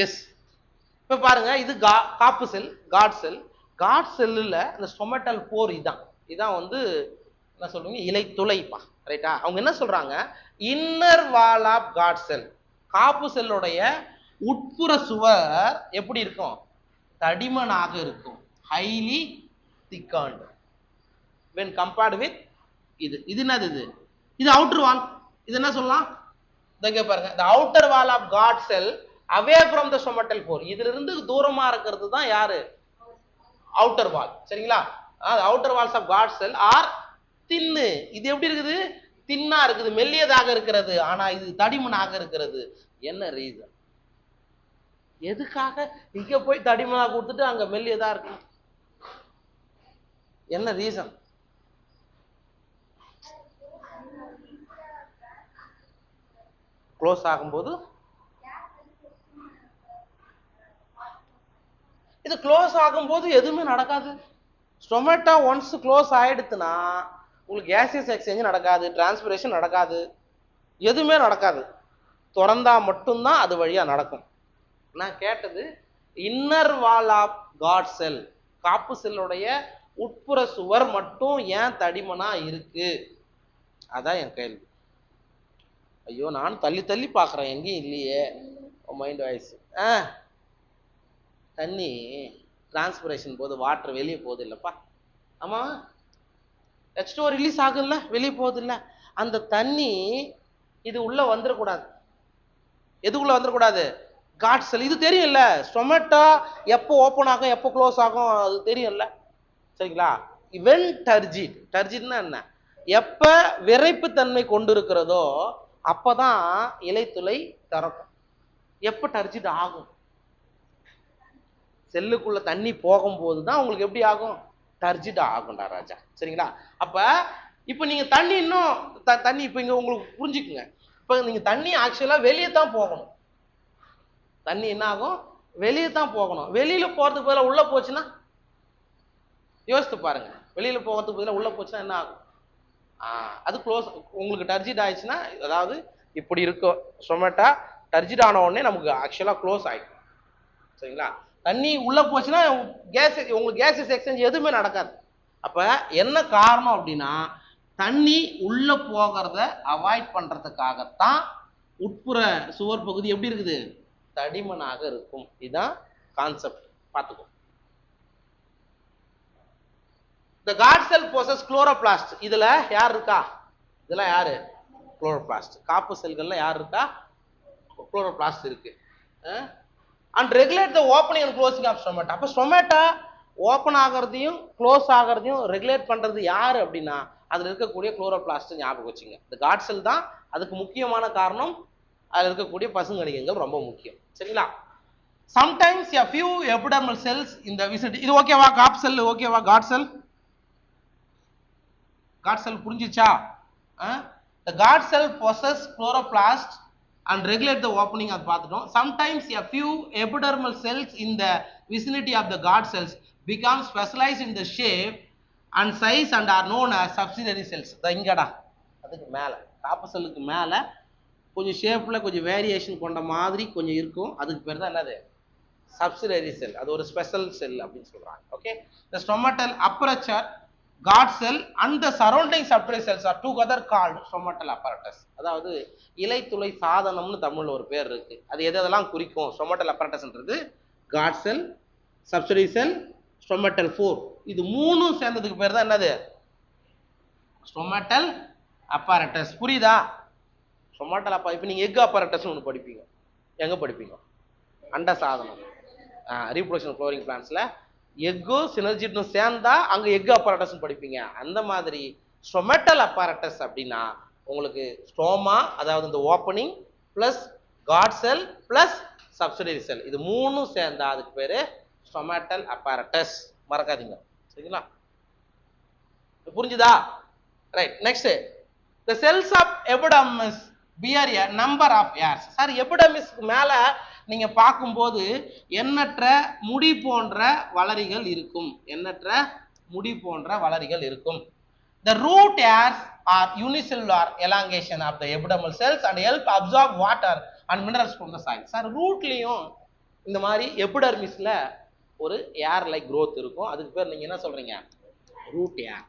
எஸ். இப்ப பாருங்க, இது காப்பு செல், காட் செல். காட் செல்லுல இந்த ஸ்டொமேட்டல் போர் இதான் வந்து என்ன சொல்றீங்க? இலை துளைப்பா. ரைட்டா? அவங்க என்ன சொல்றாங்க? Inner wall of guard cell, காப்பு செல்லுடைய உட்புற சுவர் எப்படி இருக்கும்? தடிமனாக இருக்கும். Highly thickened when compared with இது என்னது? இது அவுட்டர் வால். இது என்ன சொல்லலாம்? இங்க பாருங்க, the outer wall of God cell away from the stomatal pore. இதுல இருந்து தூரமா இருக்கிறது தான் யாரு? Outer wall. சரிங்களா? Outer walls of God cell are thin. இது எப்படி இருக்குது? தின்னா இருக்குது, மெல்லியதாக இருக்கிறது. ஆனா இது தடிமனாக இருக்கிறது. என்ன ரீசன்? எதுக்காக இங்க போய் தடிமனா கொடுத்துட்டு அங்க மெல்லியதா இருக்கு? என்ன ரீசன்? க்ளோஸ் ஆகும்போது இது க்ளோஸ் ஆகும்போது எதுவுமே நடக்காது. ஸ்டொமேட்டோ ஒன்ஸ் க்ளோஸ் ஆயிடுச்சுன்னா உங்களுக்கு கேசியஸ் எக்ஸ்சேஞ்ச் நடக்காது, டிரான்ஸ்பிரேஷன் நடக்காது, எதுவுமே நடக்காது. திறந்தா மட்டும்தான் அது வழியா நடக்கும். நான் கேட்டது inner wall of guard cell, காப்பு செல்லுடைய உட்புற சுவர் மட்டும் ஏன் தடிமனா இருக்கு, அதான் என் கேள்வி. ஐயோ நான் தள்ளி தள்ளி பார்க்குறேன், எங்கேயும் இல்லையே மைண்ட் வாய்ஸ். தண்ணி டிரான்ஸ்பிரேஷன் போது வாட்டர் வெளியே போகுது இல்லப்பா, ஆமா H2O ரிலீஸ் ஆகும்ல, வெளியே போகுது இல்ல, அந்த தண்ணி இது உள்ள வந்துடக்கூடாது. எதுக்குள்ள வந்துடக்கூடாது? காட் செல். இது தெரியும்ல, ஸ்டொமேட்டோ எப்போ ஓப்பன் ஆகும் எப்போ க்ளோஸ் ஆகும் அது தெரியும்ல, சரிங்களா? வென் டர்ஜிட், டர்ஜிட்னா என்ன, எப்ப விரைப்பு தன்மை கொண்டு இருக்கிறதோ அப்பதான் இலைத்துளை திறக்கும். எப்ப டர்ஜிட் ஆகும்? செல்லுக்குள்ள தண்ணி போகும்போது தான் உங்களுக்கு எப்படி ஆகும்? டர்ஜிட் ஆகும்டா ராஜா, சரிங்களா? அப்ப இப்ப நீங்க தண்ணி இன்னும் தண்ணி இப்ப இங்க உங்களுக்கு புரிஞ்சுக்குங்க. இப்ப நீங்க தண்ணி ஆக்சுவலா வெளியே தான் போகணும். தண்ணி என்ன ஆகும்? வெளியே தான் போகணும். வெளியில போறதுக்கு பதிலா உள்ள போச்சுன்னா யோசித்து பாருங்க. வெளியில போகிறதுக்கு பதிலா உள்ள போச்சுன்னா என்ன ஆகும்? அது க்ளோஸ். உங்களுக்கு டர்ஜிட் ஆயிடுச்சுன்னா, அதாவது இப்படி இருக்கும் ஸ்டொமேட்டோ, டர்ஜிட் ஆன உடனே நமக்கு ஆக்சுவலா க்ளோஸ் ஆயிடும், சரிங்களா? தண்ணி உள்ள போச்சுன்னா கேஸ், உங்களுக்கு கேஸ் எக்ஸ்சேஞ்ச் எதுவுமே நடக்காது. அப்ப என்ன காரணம் அப்படின்னா, தண்ணி உள்ள போகிறத அவாய்ட் பண்றதுக்காகத்தான் உட்புற சுவர் பகுதி எப்படி இருக்குது? தடிமனாக இருக்கும். இதுதான் கான்செப்ட், பார்த்துக்கோ. The guard cell possess chloroplast. இதுல யார் இருக்கா? இதெல்லாம் யாரு? குளோரோபிளாஸ்ட். காப்பு செல்கள்ல யார் இருக்கா? குளோரோபிளாஸ்ட் இருக்கு. And regulate the opening and closing of stomata. அப்ப ஸ்டொமேட்டோ ஓப்பன் ஆகிறதையும் க்ளோஸ் ஆகிறதையும் ரெகுலேட் பண்றது யாரு அப்படின்னா அதுல இருக்கக்கூடிய குளோரோபிளாஸ்ட். ஞாபகம் வச்சுங்க, இந்த காட் செல் தான் அதுக்கு முக்கியமான காரணம். அதுல இருக்கக்கூடிய பசுங்கணிகங்கள் ரொம்ப முக்கியம், சரிங்களா? Sometimes a few epidermal cells in the vicinity. இது ஓகேவா? காப் செல் ஓகேவா? காட் செல், காட் செல் புரிஞ்சிச்சா? The guard cell possess chloroplast and regulate the opening அது பார்த்துட்டோம். Sometimes a few epidermal cells in the vicinity of the guard cells become specialized in the shape and size and are known as subsidiary cells. இங்கடா அதுக்கு மேல, காப்பு செல்லுக்கு மேல கொஞ்சம் ஷேப்ல கொஞ்சம் வேரியேஷன் கொண்ட மாதிரி கொஞ்சம் இருக்கும், அதுக்கு பேர் தான் என்னது? சப்சிடரி செல். அது ஒரு ஸ்பெஷல் செல் அப்படின்னு சொல்றாங்க. Okay, the stomatal aperture, guard cell and the surrounding subsidiary cells are together called stomatal apparatus. அதாவது இலைத்துளை சாதனம்னு தமிழ்ல ஒரு பேர் இருக்கு. அது எதெல்லாம் குறிக்கும்? stomatal apparatusன்றது guard cell, subsidiary cell, stomatal 4, இது மூணும் சேர்ந்ததுக்கு பேர் தான் என்னது? stomatal apparatus. புரியுதா? stomatal apparatus. இப்போ நீங்க எக் apparatus ஒன்று படிப்பீங்க, எங்க படிப்பீங்க? அண்ட சாதனம், ரீப்ரொடக்ஷன் ஃப்ளோரிங் பிளான்ஸ்ல எக்கோ சினர்ஜிட்டும் சேர்ந்தா அங்க எக் அப்பராட்டஸ் படிப்பீங்க. அந்த மாதிரி ஸ்டொமேட்டல் அப்பராட்டஸ் அப்படின்னா உங்களுக்கு ஸ்டோமா, அதாவது இந்த ஓப்பனிங் பிளஸ் காட் செல் பிளஸ் சப்சிடரி செல், இது மூணும் சேர்ந்தா அதுக்கு பேரு ஸ்டொமேட்டல் அப்பராட்டஸ். மறக்காதீங்க, சரிங்களா? புரிஞ்சுதா? Right. Next, the cells of epidermis bear a number of hairs. Sir, எபிடர்மிஸ்க்கு மேல நீங்க பார்க்கும்போது எண்ணற்ற முடி போன்ற வளரிகள் இருக்கும், எண்ணற்ற முடி போன்ற வளரிகள் இருக்கும். The root hairs are unicellular elongation of the epidermal cells and help absorb water and minerals from the soil. Sir, ரூட்லயும் இந்த மாதிரி எபிடர்மிஸ்ல ஒரு ஏர் லைக் growth இருக்கும், அதுக்கு பேர் நீங்க என்ன சொல்றீங்க? ரூட் ஏர்.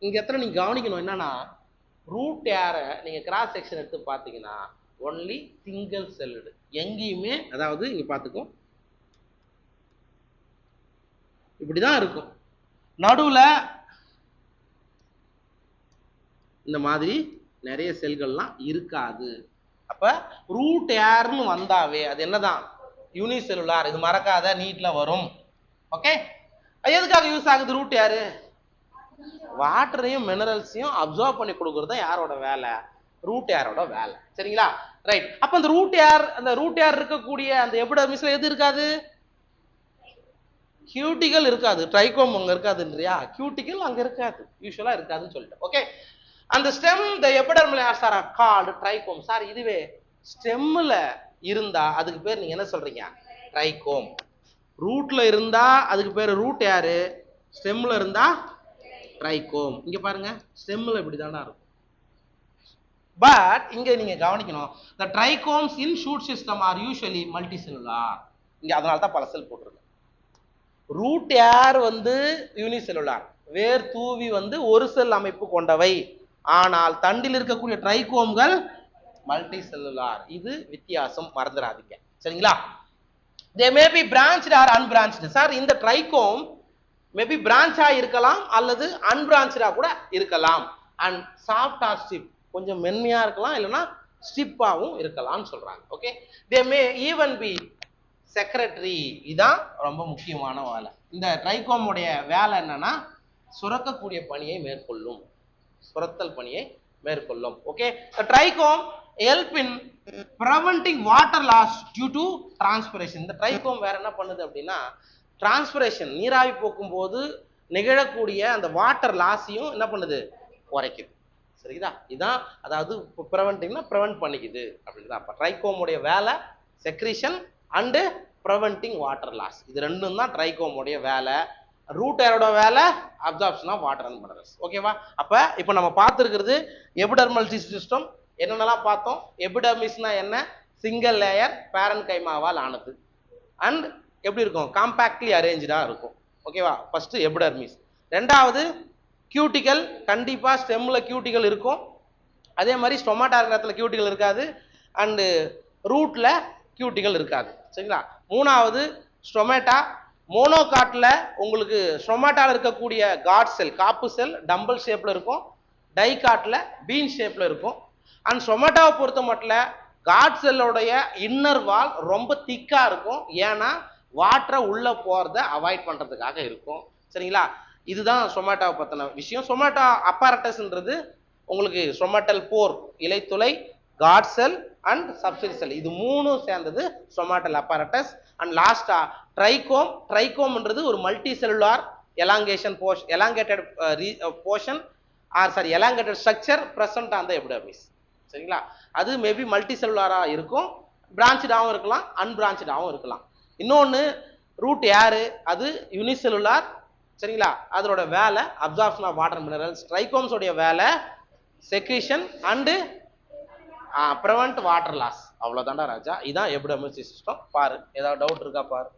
இங்க எத்தனை நீங்க கவனிக்கணும் என்னன்னா, ரூட் ஏரை நீங்க கிராஸ் செக்ஷன் எடுத்து பார்த்தீங்கன்னா ஒன்லி சிங்கிள் செல்லுடு, எங்கேயுமே, அதாவது இங்க பார்த்துக்கோ இப்படிதான் இருக்கும், நடுவுல இந்த மாதிரி நிறைய செல்கள்லாம் இருக்காது. அப்ப ரூட் ஏர்னு வந்தாவே அது என்னதான்? யூனிசெல்லுலார். இது மறக்காத, நீட்ல வரும். ஓகே, எதுக்காக யூஸ் ஆகுது ரூட் ஏர்? வாட்டரையும் மினரல்ஸையும் அப்சர்வ் பண்ணி கொடுக்கறது யாரோட வேலை? ரூட் ஏரோட வேலை, சரிங்களா? ரைட். அப்ப அந்த ரூட் ஏர், அந்த ரூட் ஏர் இருக்கக்கூடிய அந்த எபிடர்மிஸ்ல எது இருக்காது? கியூட்டிகல் இருக்காது, ட்ரைகோம் அங்க இருக்காதுன்றியா? கியூட்டிகல் அங்க இருக்காது, யூசுவலா இருக்காதுன்னு சொல்லிட்டு. ஓகே, அந்த stem the epidermal hairs are called trichome. Sir, இதுவே ஸ்டெம்ல இருந்தா அதுக்கு பேர் நீங்க என்ன சொல்றீங்க? ட்ரைகோம். ரூட்ல இருந்தா அதுக்கு பேரு ரூட் யாரு, ஸ்டெம்ல இருந்தா ட்ரைகோம். இங்க பாருங்க ஸ்டெம்ல இப்படி தானா இருக்கும். பட் இங்க நீங்க கவனிக்கணும், the trichomes in shoot system are usually multicellular. இங்க அதனால தான் பல செல் போட்டிருக்கு. ரூட் ஏர் வந்து யூனிசெல்லுலார், வேர் தூவி வந்து ஒரு செல் அமைப்பு கொண்டவை. ஆனால் தண்டில் இருக்கக்கூடிய ட்ரைகோம்கள் மல்டி செல்லுலார். இது வித்தியாசம், மறந்துடாதீங்க சரிங்களா. they may be branched or unbranched. Sir இந்த ட்ரைகோம் மேபி பிரான்ச்சா இருக்கலாம் அல்லது அன்பிரான்ச்சா கூட இருக்கலாம். அண்ட் சாஃப்ட் ஆர் ஸ்டிப், கொஞ்சம் மென்மையா இருக்கலாம் இல்லைன்னா ஸ்டிப்பாவும் இருக்கலாம்னு சொல்றாங்க. ஓகே, தே மே ஈவன் பி செக்ரட்டரி. இதான் ரொம்ப முக்கியமான வேலை. இந்த ட்ரைகோமுடைய வேலை என்னன்னா சுரக்கக்கூடிய பணியை மேற்கொள்ளும், சுரத்தல் பணியை மேற்கொள்ளும். Okay, trichome help in preventing water loss due to transpiration. இந்த ட்ரைகோம் வேற என்ன பண்ணுது அப்படின்னா டிரான்ஸ்பிரேஷன், நீராவி போக்கும் போது நிகழக்கூடிய அந்த வாட்டர் லாஸையும் என்ன பண்ணுது, குறைக்குது. சரிங்களா, இதான் அதாவது ப்ரிவென்டிங்னா ப்ரிவென்ட் பண்ணிக்குது அப்படின்னு. அப்ப ட்ரைகோமுடைய வேலை secretion and preventing water loss. இது ரெண்டும் தான் ட்ரைகோமுடைய வேலை. ரூட் ஏரோட வேலை absorption of water and minerals. ஓகேவா. அப்ப இப்போ நம்ம பார்த்துருக்கிறது எபிடெர்மல் சிஸ்டம். என்னென்னலாம் பார்த்தோம்? எபிடெர்மிஸ்னா என்ன, சிங்கிள் லேயர் பேரன் கைமாவால் ஆனது அண்ட் எப்படி இருக்கும், காம்பாக்ட்லி அரேஞ்சா இருக்கும். ஓகேவா, ஃபர்ஸ்ட் எபிடெர்மிஸ். ரெண்டாவது கியூட்டிகல், கண்டிப்பா ஸ்டெம்ல கியூட்டிகல் இருக்கும், அதே மாதிரி ஸ்டொமாட்டா இருக்கிற இடத்துல கியூட்டிகல் இருக்காது, அண்டு ரூட்ல கியூட்டிகல் இருக்காது. சரிங்களா. மூணாவது ஸ்டொமேட்டா. மோனோகாட்ல உங்களுக்கு ஸ்டொமேட்டால இருக்கக்கூடிய காட் செல், காப்பு செல் டம்பிள் ஷேப்ல இருக்கும், டைகாட்ல பீன் ஷேப்ல இருக்கும். அண்ட் ஸ்டொமேட்டாவை பொறுத்த மட்டும் காட் செல்லோடைய இன்னர் வால் ரொம்ப திக்கா இருக்கும், ஏன்னா வாட்டரை உள்ள போறத அவாய்ட் பண்றதுக்காக இருக்கும். சரிங்களா, இதுதான் சொமாட்டாவை பத்தின விஷயம். சொமாட்டா அப்பாரட்டஸ்ன்றது உங்களுக்கு சொமாட்டல் போர், இலைத்துளை, காட் செல் அண்ட் சப்சிடி செல், இது மூணும் சேர்ந்தது சொமாட்டல் அப்பாரட்டஸ். அண்ட் லாஸ்டா ட்ரைகோம். ட்ரைகோம்ன்றது ஒரு multicellular elongation portion, elongated portion or sorry elongated structure present on the epidermis. சரிங்களா, அது மேபி மல்டி செல்லுலாரா இருக்கும், பிரான்ச்சாகவும் இருக்கலாம், அன்பிரான்ச்சாகவும் இருக்கலாம். இன்னொன்று ரூட் ஏரு, அது யூனிசெல்லுலார். சரிங்களா, அதோட வேலை அப்சார்ப்ஷன் ஆஃப் வாட்டர் மினரல்ஸ். ட்ரைகோம்ஸோடைய வேலை secretion and prevent water loss. அவ்வளோதான்டா ராஜா, இதான் எபிடெர்மல் சிஸ்டம். பாரு, ஏதாவது டவுட் இருக்கா பாரு.